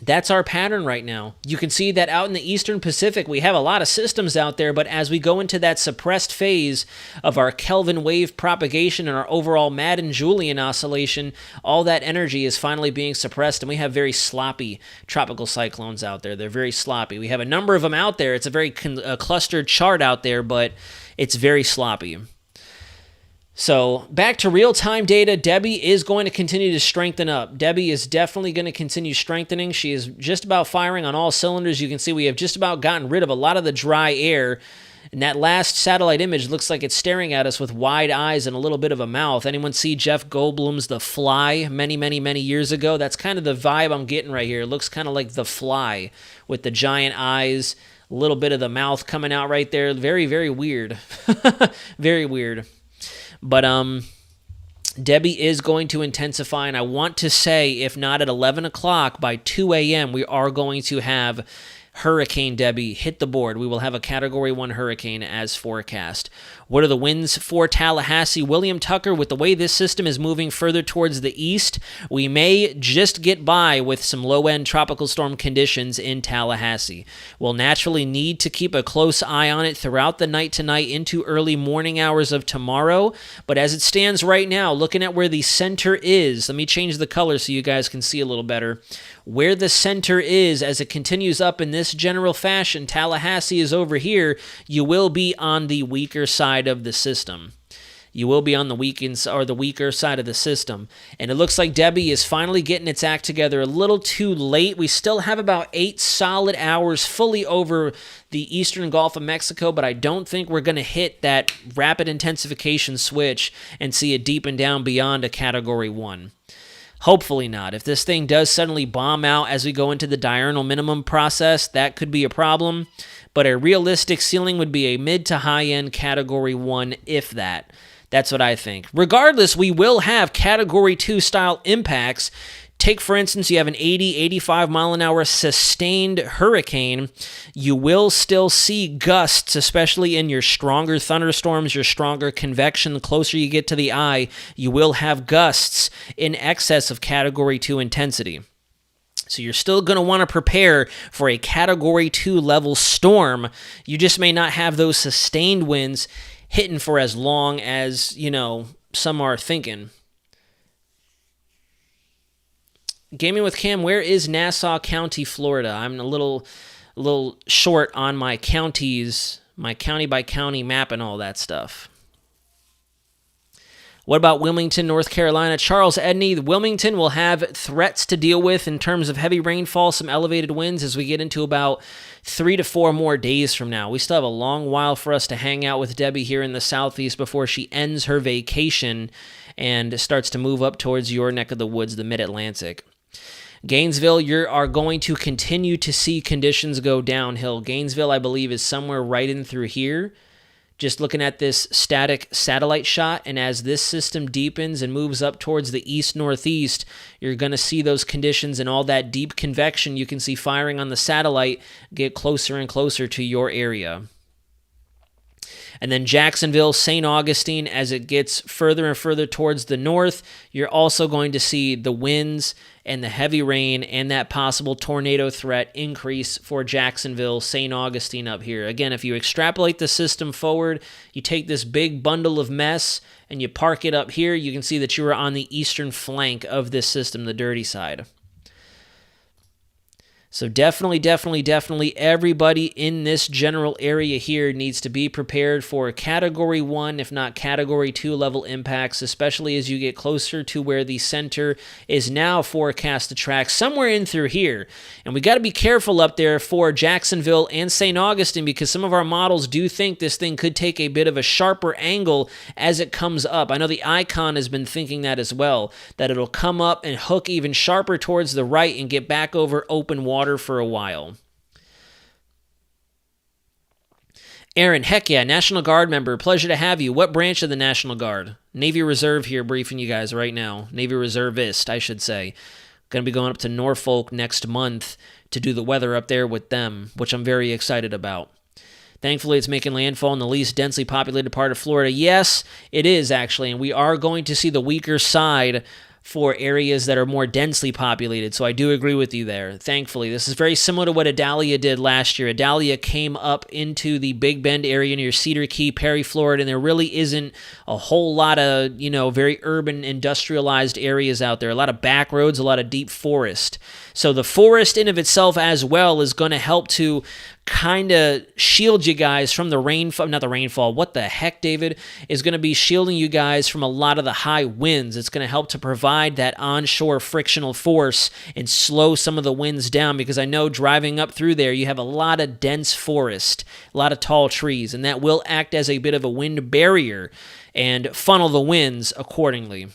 that's our pattern right now. You can see that out in the Eastern Pacific, we have a lot of systems out there, but as we go into that suppressed phase of our Kelvin wave propagation and our overall Madden-Julian oscillation, all that energy is finally being suppressed, and we have very sloppy tropical cyclones out there. They're very sloppy. We have a number of them out there. It's a very clustered chart out there, but it's very sloppy. So back to real-time data, Debbie is going to continue to strengthen up. Debbie is definitely going to continue strengthening. She is just about firing on all cylinders. You can see we have just about gotten rid of a lot of the dry air. And that last satellite image looks like it's staring at us with wide eyes and a little bit of a mouth. Anyone see Jeff Goldblum's The Fly many, many, many years ago? That's kind of the vibe I'm getting right here. It looks kind of like The Fly with the giant eyes, a little bit of the mouth coming out right there. Very, very weird. Very weird. But Debbie is going to intensify, and I want to say, if not at 11 o'clock, by 2 a.m., we are going to have Hurricane Debbie hit the board. We will have a Category 1 hurricane as forecast. What are the winds for Tallahassee? William Tucker, with the way this system is moving further towards the east, we may just get by with some low-end tropical storm conditions in Tallahassee. We'll naturally need to keep a close eye on it throughout the night tonight into early morning hours of tomorrow, but as it stands right now, looking at where the center is, let me change the color so you guys can see a little better. Where the center is, as it continues up in this general fashion, Tallahassee is over here, you will be on the weaker side of the system. you will be on the weekends or the weaker side of the system. And it looks like Debby is finally getting its act together a little too late. We still have about 8 solid hours fully over the eastern Gulf of Mexico, but I don't think we're going to hit that rapid intensification switch and see it deepen down beyond a Category 1. Hopefully not. If this thing does suddenly bomb out as we go into the diurnal minimum process, that could be a problem. But a realistic ceiling would be a mid to high-end Category 1, if that. That's what I think. Regardless, we will have Category 2 style impacts. Take, for instance, you have an 80, 85 mile an hour sustained hurricane. You will still see gusts, especially in your stronger thunderstorms, your stronger convection. The closer you get to the eye, you will have gusts in excess of Category 2 intensity. So you're still going to want to prepare for a Category 2 level storm. You just may not have those sustained winds hitting for as long as, some are thinking. Gaming with Cam, where is Nassau County, Florida? I'm a little short on my counties, my county by county map and all that stuff. What about Wilmington, North Carolina? Charles Edney, Wilmington will have threats to deal with in terms of heavy rainfall, some elevated winds as we get into about 3 to 4 more days from now. We still have a long while for us to hang out with Debby here in the southeast before she ends her vacation and starts to move up towards your neck of the woods, the mid-Atlantic. Gainesville, you are going to continue to see conditions go downhill. Gainesville, I believe, is somewhere right in through here. Just looking at this static satellite shot, and as this system deepens and moves up towards the east-northeast, you're going to see those conditions and all that deep convection you can see firing on the satellite get closer and closer to your area. And then Jacksonville, St. Augustine, as it gets further and further towards the north, you're also going to see the winds and the heavy rain and that possible tornado threat increase for Jacksonville, St. Augustine up here. Again, if you extrapolate the system forward, you take this big bundle of mess and you park it up here, you can see that you are on the eastern flank of this system, the dirty side. So definitely everybody in this general area here needs to be prepared for Category 1, if not Category 2 level impacts, especially as you get closer to where the center is now forecast to track somewhere in through here. And we got to be careful up there for Jacksonville and St. Augustine because some of our models do think this thing could take a bit of a sharper angle as it comes up. I know the Icon has been thinking that as well, that it'll come up and hook even sharper towards the right and get back over open water for a while. Aaron, heck yeah, National Guard member. Pleasure to have you. What branch of the National Guard? Navy Reserve here briefing you guys right now. Navy Reservist, I should say. Going to be going up to Norfolk next month to do the weather up there with them, which I'm very excited about. Thankfully, it's making landfall in the least densely populated part of Florida. Yes, it is actually, and we are going to see the weaker side for areas that are more densely populated. So I do agree with you there, thankfully. This is very similar to what Idalia did last year. Idalia came up into the Big Bend area near Cedar Key, Perry, Florida, and there really isn't a whole lot of, very urban, industrialized areas out there. A lot of back roads, a lot of deep forest. So the forest in of itself as well is going to help to kind of shield you guys from the rainfall, not the rainfall, what the heck, David, is going to be shielding you guys from a lot of the high winds. It's going to help to provide that onshore frictional force and slow some of the winds down because I know driving up through there, you have a lot of dense forest, a lot of tall trees, and that will act as a bit of a wind barrier and funnel the winds accordingly.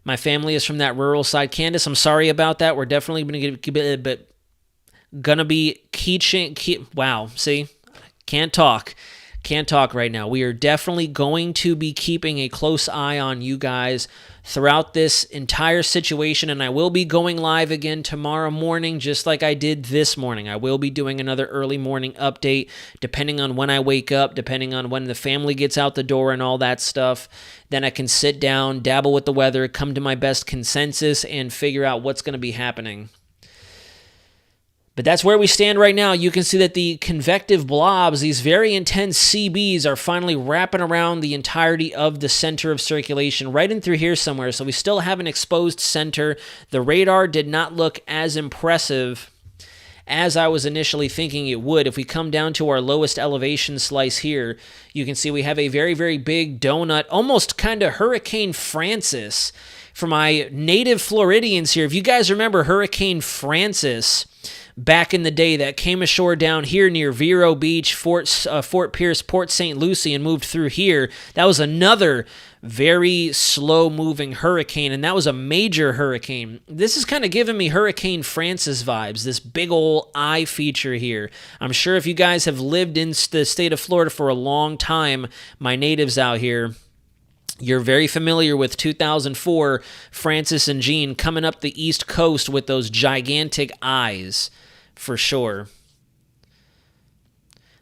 My family is from that rural side. Candace, I'm sorry about that. We're definitely going to be wow, see? Can't talk right now. We are definitely going to be keeping a close eye on you guys throughout this entire situation, and I will be going live again tomorrow morning, just like I did this morning. I will be doing another early morning update, depending on when I wake up, depending on when the family gets out the door and all that stuff. Then I can sit down, dabble with the weather, come to my best consensus, and figure out what's going to be happening. But that's where we stand right now. You can see that the convective blobs, these very intense CBs, are finally wrapping around the entirety of the center of circulation, right in through here somewhere. So we still have an exposed center. The radar did not look as impressive as I was initially thinking it would. If we come down to our lowest elevation slice here, you can see we have a very, very big donut, almost kind of Hurricane Francis. For my native Floridians here, if you guys remember Hurricane Francis back in the day that came ashore down here near Vero Beach, Fort Pierce, Port St. Lucie, and moved through here, that was another very slow-moving hurricane, and that was a major hurricane. This is kind of giving me Hurricane Francis vibes, this big old eye feature here. I'm sure if you guys have lived in the state of Florida for a long time, my natives out here, you're very familiar with 2004 Francis and Jean coming up the East Coast with those gigantic eyes, for sure.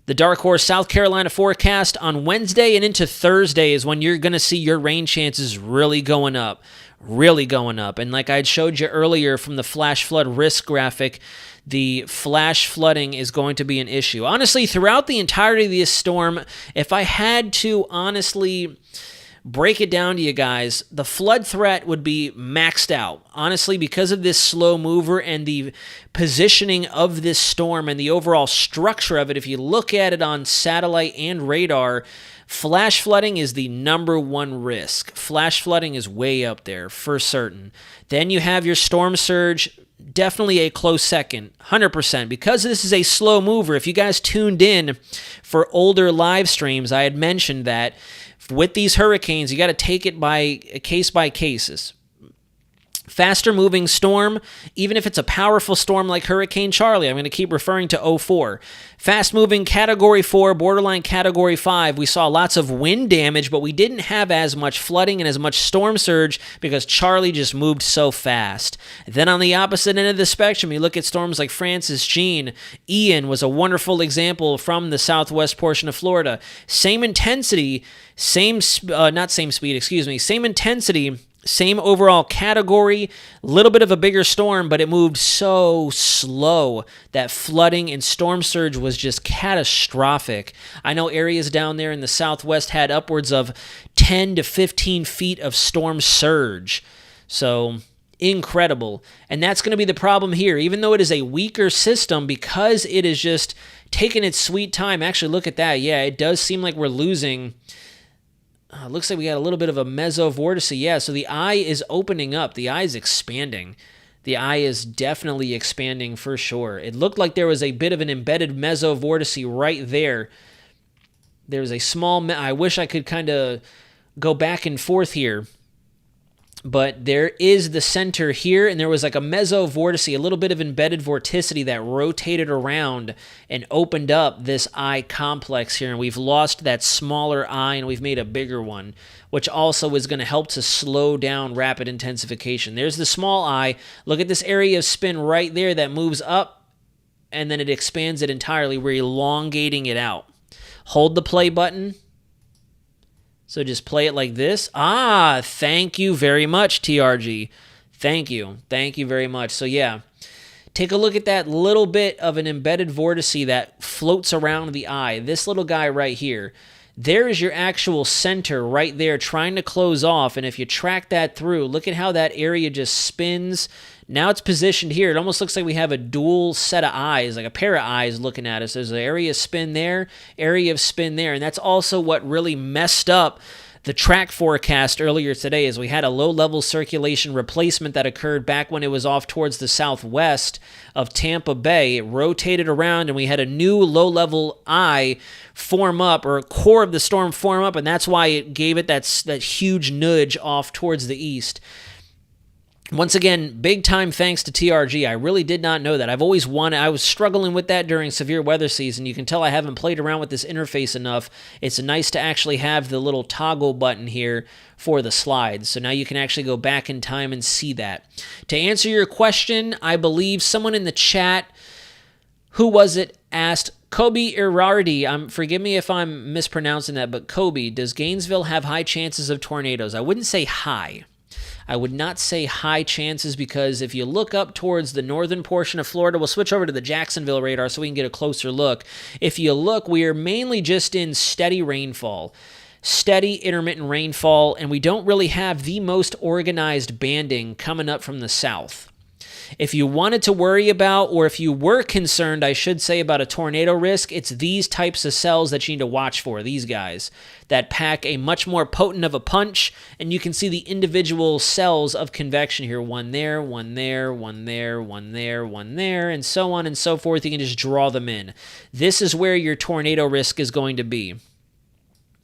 The Dark Horse South Carolina forecast on Wednesday and into Thursday is when you're going to see your rain chances really going up. And like I showed you earlier from the flash flood risk graphic, the flash flooding is going to be an issue. Honestly, throughout the entirety of this storm, if I had to honestly break it down to you guys, the flood threat would be maxed out. Honestly, because of this slow mover and the positioning of this storm and the overall structure of it, if you look at it on satellite and radar, flash flooding is the number one risk. Flash flooding is way up there for certain. Then you have your storm surge, definitely a close second, 100%. Because this is a slow mover, if you guys tuned in for older live streams, I had mentioned that with these hurricanes, you got to take it by case by cases. Faster moving storm, even if it's a powerful storm like Hurricane Charlie, I'm going to keep referring to 04. Fast moving Category 4, borderline Category 5. We saw lots of wind damage, but we didn't have as much flooding and as much storm surge because Charlie just moved so fast. Then on the opposite end of the spectrum, you look at storms like Francis, Jean. Ian was a wonderful example from the southwest portion of Florida. Same intensity, same intensity, same overall category, little bit of a bigger storm, but it moved so slow that flooding and storm surge was just catastrophic. I know areas down there in the southwest had upwards of 10 to 15 feet of storm surge. So incredible. And that's going to be the problem here. Even though it is a weaker system, because it is just taking its sweet time. Actually, look at that. Yeah, it does seem like we're losing. Looks like we got a little bit of a mesovortice. Yeah, so the eye is opening up. The eye is expanding. The eye is definitely expanding for sure. It looked like there was a bit of an embedded mesovortice right there. There's a small... I wish I could kind of go back and forth here. But there is the center here, and there was like a mesovortice, a little bit of embedded vorticity that rotated around and opened up this eye complex here. And we've lost that smaller eye, and we've made a bigger one, which also is going to help to slow down rapid intensification. There's the small eye. Look at this area of spin right there that moves up, and then it expands it entirely. We're elongating it out. Hold the play button. So just play it like this. Thank you very much, TRG. Thank you. Thank you very much. So yeah, take a look at that little bit of an embedded vortice that floats around the eye. This little guy right here. There is your actual center right there trying to close off. And if you track that through, look at how that area just spins. Now it's positioned here. It almost looks like we have a dual set of eyes, like a pair of eyes looking at us. There's an area of spin there, area of spin there. And that's also what really messed up the track forecast earlier today, is we had a low-level circulation replacement that occurred back when it was off towards the southwest of Tampa Bay. It rotated around, and we had a new low-level eye form up, or a core of the storm form up, and that's why it gave it that huge nudge off towards the east. Once again, big time thanks to TRG. I really did not know that. I've always wanted, I was struggling with that during severe weather season. You can tell I haven't played around with this interface enough. It's nice to actually have the little toggle button here for the slides. So now you can actually go back in time and see that. To answer your question, I believe someone in the chat, who was it, asked, Kobe Irardi, forgive me if I'm mispronouncing that, but Kobe, does Gainesville have high chances of tornadoes? I wouldn't say high. I would not say high chances, because if you look up towards the northern portion of Florida, we'll switch over to the Jacksonville radar so we can get a closer look. If you look, we are mainly just in steady rainfall, steady intermittent rainfall, and we don't really have the most organized banding coming up from the south. If you wanted to worry about, or if you were concerned, I should say, about a tornado risk, it's these types of cells that you need to watch for, these guys that pack a much more potent of a punch, and you can see the individual cells of convection here, one there, one there, one there, one there, one there, and so on and so forth. You can just draw them in. This is where your tornado risk is going to be.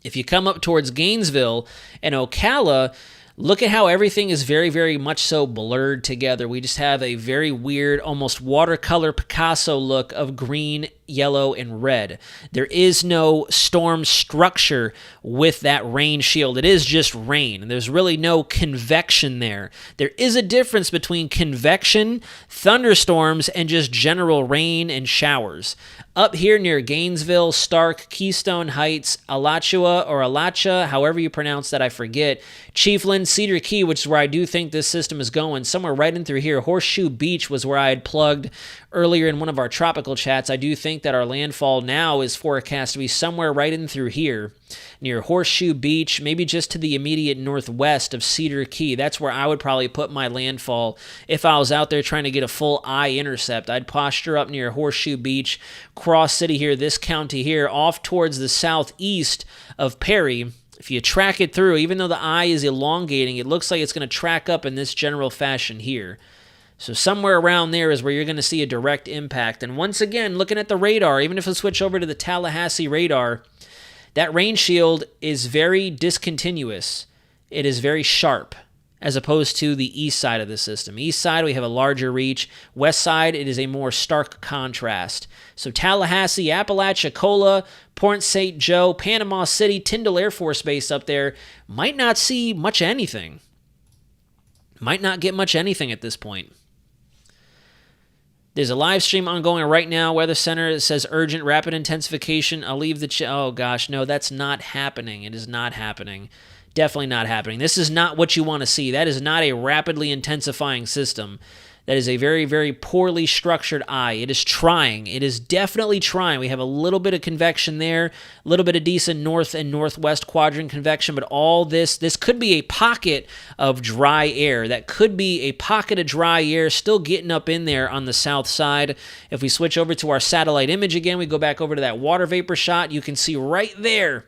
If you come up towards Gainesville and Ocala, look at how everything is very, very much so blurred together. We just have a very weird, almost watercolor Picasso look of green, yellow, and red. There is no storm structure with that rain shield. It is just rain. There's really no convection there. There is a difference between convection, thunderstorms, and just general rain and showers. Up here near Gainesville, Stark, Keystone Heights, Alachua or Alacha, however you pronounce that, I forget. Chiefland, Cedar Key, which is where I do think this system is going, somewhere right in through here. Horseshoe Beach was where I had plugged earlier in one of our tropical chats. I do think that our landfall now is forecast to be somewhere right in through here, near Horseshoe Beach, maybe just to the immediate northwest of Cedar Key. That's where I would probably put my landfall if I was out there trying to get a full eye intercept. I'd posture up near Horseshoe Beach, Cross City here, this county here, off towards the southeast of Perry. If you track it through, even though the eye is elongating, it looks like it's going to track up in this general fashion here. So somewhere around there is where you're going to see a direct impact. And once again, looking at the radar, even if we switch over to the Tallahassee radar, that rain shield is very discontinuous. It is very sharp, as opposed to the east side of the system. East side, we have a larger reach. West side, it is a more stark contrast. So Tallahassee, Apalachicola, Port St. Joe, Panama City, Tyndall Air Force Base up there might not see much anything. Might not get much anything at this point. There's a live stream ongoing right now. Weather Center, it says urgent rapid intensification. I'll leave the oh gosh, no, that's not happening. It is not happening. Definitely not happening. This is not what you want to see. That is not a rapidly intensifying system. That is a very, very poorly structured eye. It is trying. It is definitely trying. We have a little bit of convection there, a little bit of decent north and northwest quadrant convection, but all this could be a pocket of dry air. That could be a pocket of dry air still getting up in there on the south side. If we switch over to our satellite image again, we go back over to that water vapor shot, you can see right there,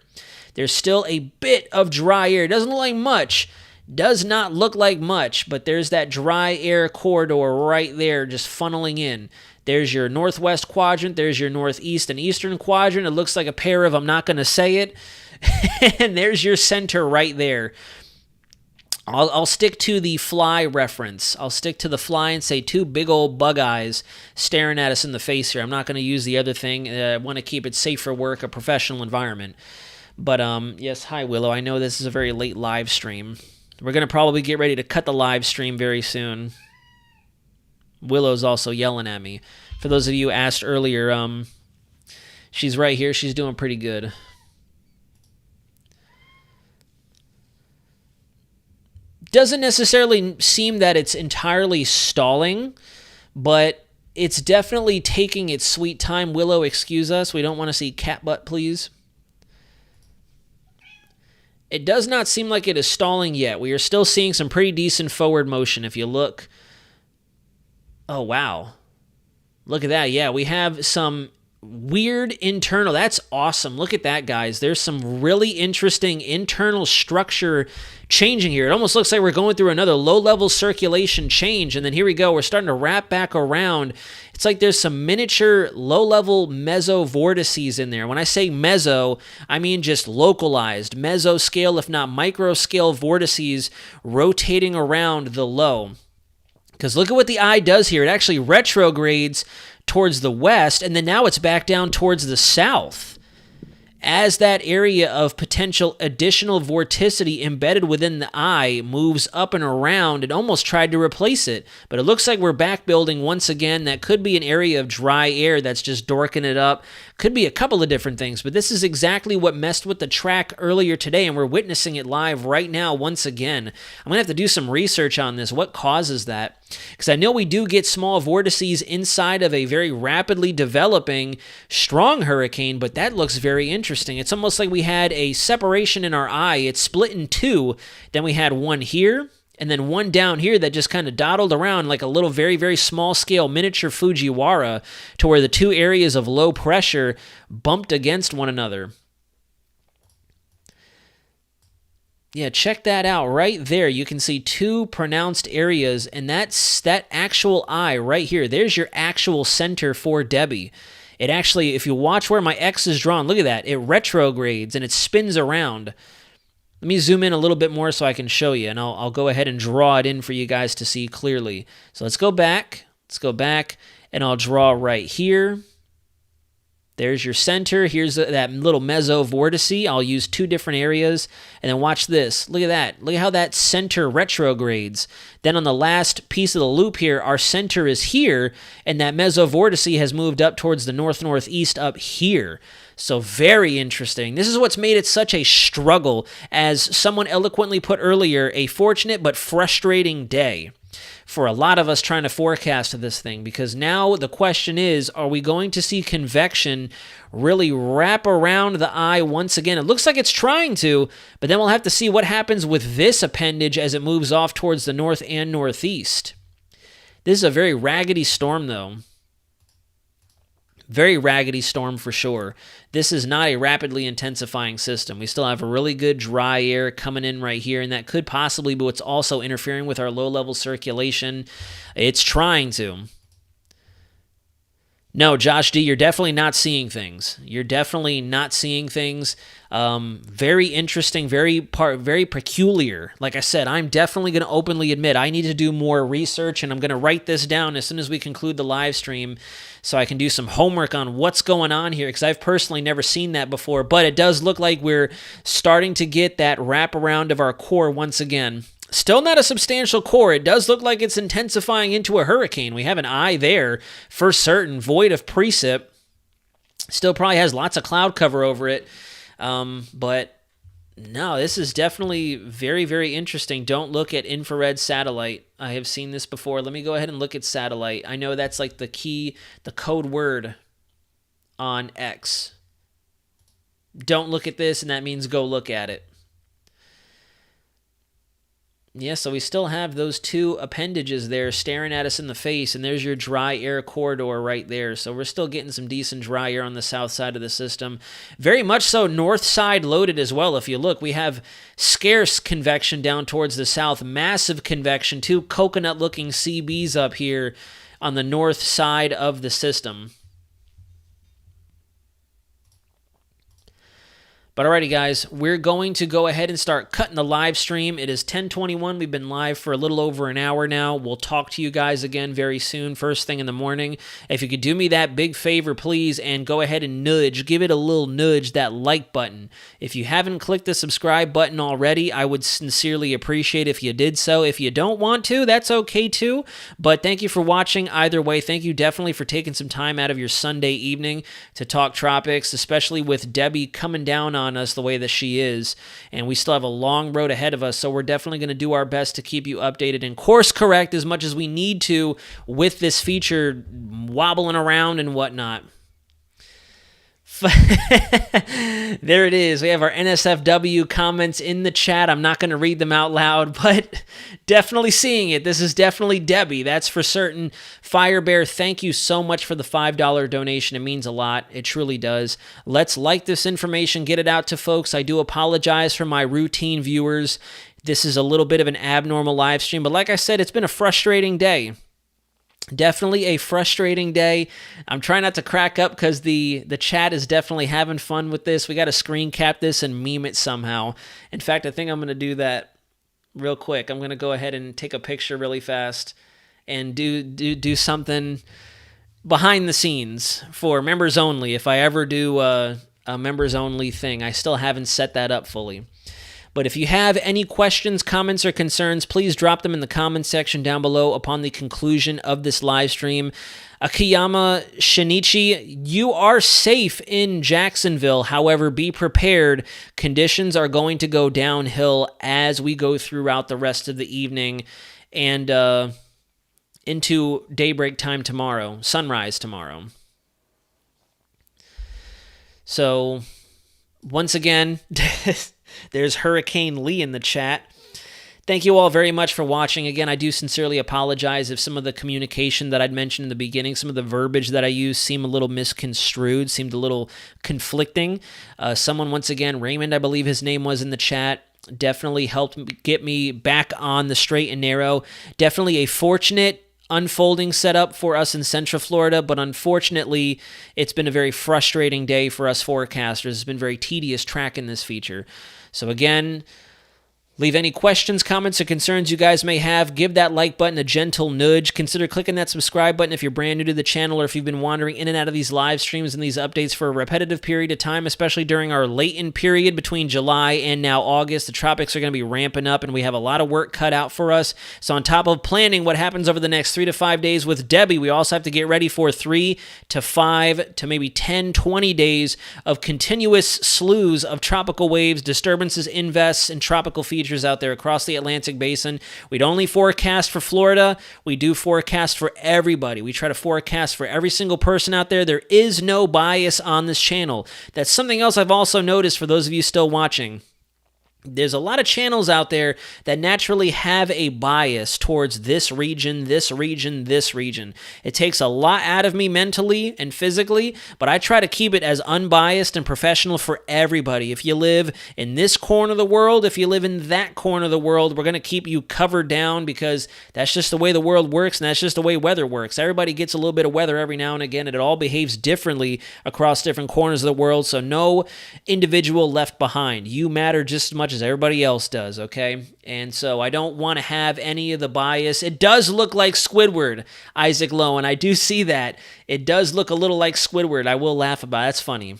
there's still a bit of dry air. It doesn't look like much. Does not look like much, but there's that dry air corridor right there just funneling in. There's your northwest quadrant. There's your northeast and eastern quadrant. It looks like a pair of, I'm not going to say it. And there's your center right there. I'll stick to the fly reference. I'll stick to the fly and say two big old bug eyes staring at us in the face here. I'm not going to use the other thing. I want to keep it safe for work, a professional environment. But yes, hi Willow. I know this is a very late live stream. We're going to probably get ready to cut the live stream very soon. Willow's also yelling at me. For those of you who asked earlier, she's right here. She's doing pretty good. Doesn't necessarily seem that it's entirely stalling, but it's definitely taking its sweet time. Willow, excuse us. We don't want to see cat butt, please. It does not seem like it is stalling yet. We are still seeing some pretty decent forward motion. If you look, oh, wow. Look at that. Yeah, we have some weird internal. That's awesome. Look at that, guys. There's some really interesting internal structure changing here. It almost looks like we're going through another low-level circulation change, and then here we go. We're starting to wrap back around. It's like there's some miniature low-level mesovortices in there. When I say meso, I mean just localized, mesoscale, if not microscale vortices rotating around the low. Because look at what the eye does here. It actually retrogrades towards the west, and then now it's back down towards the south. As that area of potential additional vorticity embedded within the eye moves up and around, it almost tried to replace it. But it looks like we're back building once again. That could be an area of dry air that's just dorking it up. Could be a couple of different things, but this is exactly what messed with the track earlier today, and we're witnessing it live right now once again. I'm going to have to do some research on this. What causes that? Because I know we do get small vortices inside of a very rapidly developing strong hurricane, but that looks very interesting. It's almost like we had a separation in our eye. It's split in two. Then we had one here, and then one down here that just kind of dawdled around like a little very, very small scale miniature Fujiwara to where the two areas of low pressure bumped against one another. Yeah, check that out right there. You can see two pronounced areas, and that's that actual eye right here. There's your actual center for Debby. It actually, if you watch where my X is drawn, look at that. It retrogrades and it spins around. Let me zoom in a little bit more so I can show you, and I'll go ahead and draw it in for you guys to see clearly. So let's go back. Let's go back, and I'll draw right here. There's your center. Here's that little mesovortice. I'll use two different areas. And then watch this. Look at that. Look at how that center retrogrades. Then on the last piece of the loop here, our center is here, and that mesovortice has moved up towards the north-northeast up here. So very interesting. This is what's made it such a struggle, as someone eloquently put earlier, a fortunate but frustrating day for a lot of us trying to forecast this thing, because now the question is, are we going to see convection really wrap around the eye once again? It looks like it's trying to, but then we'll have to see what happens with this appendage as it moves off towards the north and northeast. This is a very raggedy storm, though. Very raggedy storm for sure. This is not a rapidly intensifying system. We still have a really good dry air coming in right here, and that could possibly be what's also interfering with our low-level circulation. It's trying to. No, Josh D, you're definitely not seeing things. You're definitely not seeing things. Very interesting, very peculiar. Like I said, I'm definitely going to openly admit I need to do more research, and I'm going to write this down as soon as we conclude the live stream so I can do some homework on what's going on here, because I've personally never seen that before. But it does look like we're starting to get that wraparound of our core once again. Still not a substantial core. It does look like it's intensifying into a hurricane. We have an eye there for certain, void of precip. Still probably has lots of cloud cover over it. But no, this is definitely very, very interesting. Don't look at infrared satellite. I have seen this before. Let me go ahead and look at satellite. I know that's like the key, the code word on X. Don't look at this, and that means go look at it. Yeah, so we still have those two appendages there staring at us in the face, and there's your dry air corridor right there. So we're still getting some decent dry air on the south side of the system. Very much so north side loaded as well. If you look, we have scarce convection down towards the south, massive convection, two coconut-looking CBs up here on the north side of the system. But alrighty, guys, we're going to go ahead and start cutting the live stream. It is 10:21. We've been live for a little over an hour now. We'll talk to you guys again very soon, first thing in the morning. If you could do me that big favor, please, and go ahead and give it a little nudge, that like button. If you haven't clicked the subscribe button already, I would sincerely appreciate if you did so. If you don't want to, that's okay too. But thank you for watching either way. Thank you definitely for taking some time out of your Sunday evening to talk tropics, especially with Debby coming down on us the way that she is, and we still have a long road ahead of us, so we're definitely going to do our best to keep you updated and course correct as much as we need to with this feature wobbling around and whatnot. There it is. We have our NSFW comments in the chat. I'm not going to read them out loud, but definitely seeing it. This is definitely Debby. That's for certain. Firebear, thank you so much for the $5 donation. It means a lot. It truly does. Let's like this information, get it out to folks. I do apologize for my routine viewers. This is a little bit of an abnormal live stream, but like I said, it's been a frustrating day. Definitely a frustrating day. I'm trying not to crack up because the chat is definitely having fun with this. We got to screen cap this and meme it somehow. In fact, I think I'm going to do that real quick. I'm going to go ahead and take a picture really fast and do something behind the scenes for members only. If I ever do a members only thing, I still haven't set that up fully. But if you have any questions, comments, or concerns, please drop them in the comments section down below upon the conclusion of this live stream. Akiyama Shinichi, you are safe in Jacksonville. However, be prepared. Conditions are going to go downhill as we go throughout the rest of the evening and into daybreak time tomorrow, sunrise tomorrow. So, once again... There's Hurricane Lee in the chat. Thank you all very much for watching. Again, I do sincerely apologize if some of the communication that I'd mentioned in the beginning, some of the verbiage that I used seemed a little misconstrued, seemed a little conflicting. Someone, once again, Raymond, I believe his name was in the chat, definitely helped get me back on the straight and narrow. Definitely a fortunate unfolding setup for us in Central Florida, but unfortunately, it's been a very frustrating day for us forecasters. It's been very tedious tracking this feature. So again, leave any questions, comments, or concerns you guys may have. Give that like button a gentle nudge. Consider clicking that subscribe button if you're brand new to the channel or if you've been wandering in and out of these live streams and these updates for a repetitive period of time, especially during our latent period between July and now August. The tropics are going to be ramping up and we have a lot of work cut out for us. So on top of planning what happens over the next 3 to 5 days with Debbie, we also have to get ready for 3 to 5 to maybe 10, 20 days of continuous slews of tropical waves, disturbances, invests, and tropical features out there across the Atlantic Basin. We'd only forecast for Florida. We do forecast for everybody. We try to forecast for every single person out there. There is no bias on this channel. That's something else I've also noticed for those of you still watching. There's a lot of channels out there that naturally have a bias towards this region, this region, this region. It takes a lot out of me mentally and physically, but I try to keep it as unbiased and professional for everybody. If you live in this corner of the world, if you live in that corner of the world, we're going to keep you covered down because that's just the way the world works and that's just the way weather works. Everybody gets a little bit of weather every now and again, and it all behaves differently across different corners of the world, so no individual left behind. You matter just as much as everybody else does, okay? And so I don't want to have any of the bias. It does look like Squidward, Isaac Lowen. I do see that. It does look a little like Squidward. I will laugh about it. That's funny.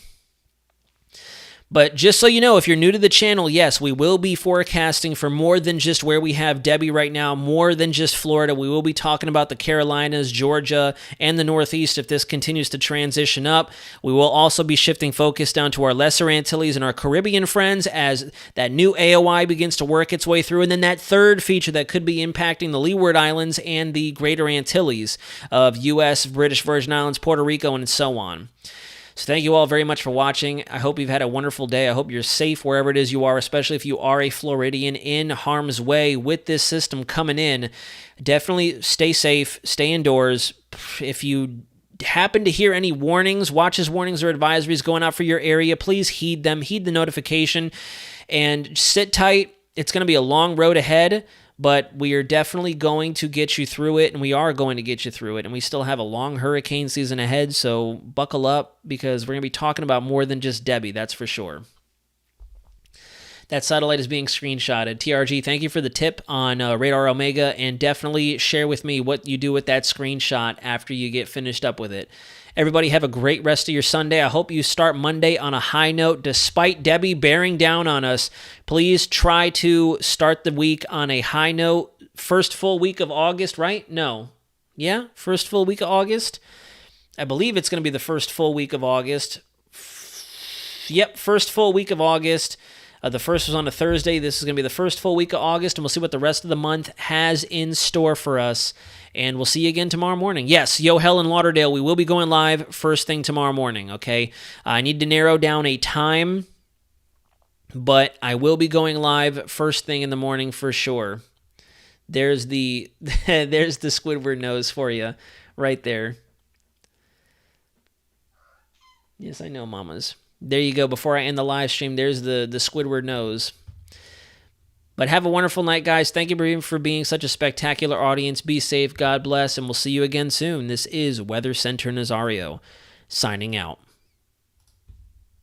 But just so you know, if you're new to the channel, yes, we will be forecasting for more than just where we have Debbie right now, more than just Florida. We will be talking about the Carolinas, Georgia, and the Northeast if this continues to transition up. We will also be shifting focus down to our Lesser Antilles and our Caribbean friends as that new AOI begins to work its way through. And then that third feature that could be impacting the Leeward Islands and the Greater Antilles of U.S., British Virgin Islands, Puerto Rico, and so on. So thank you all very much for watching. I hope you've had a wonderful day. I hope you're safe wherever it is you are, especially if you are a Floridian in harm's way with this system coming in. Definitely stay safe, stay indoors. If you happen to hear any warnings, watches, warnings, or advisories going out for your area, please heed them, heed the notification, and sit tight. It's going to be a long road ahead, but we are definitely going to get you through it, and we are going to get you through it, and we still have a long hurricane season ahead, so buckle up, because we're going to be talking about more than just Debbie, that's for sure. That satellite is being screenshotted. TRG, thank you for the tip on Radar Omega, and definitely share with me what you do with that screenshot after you get finished up with it. Everybody have a great rest of your Sunday. I hope you start Monday on a high note. Despite Debbie bearing down on us, please try to start the week on a high note. First full week of August, right? No. Yeah? First full week of August? I believe it's going to be the first full week of August. Yep, first full week of August. The first was on a Thursday. This is going to be the first full week of August, and we'll see what the rest of the month has in store for us. And we'll see you again tomorrow morning. Yes, Yo Hell in Lauderdale, we will be going live first thing tomorroh morning, okay? I need to narrow down a time, but I will be going live first thing in the morning for sure. There's the there's the Squidward nose for you right there. Yes, I know, mamas. There you go. Before I end the live stream, there's the Squidward nose. But have a wonderful night, guys. Thank you for being such a spectacular audience. Be safe. God bless. And we'll see you again soon. This is Weather Center Nazario, signing out.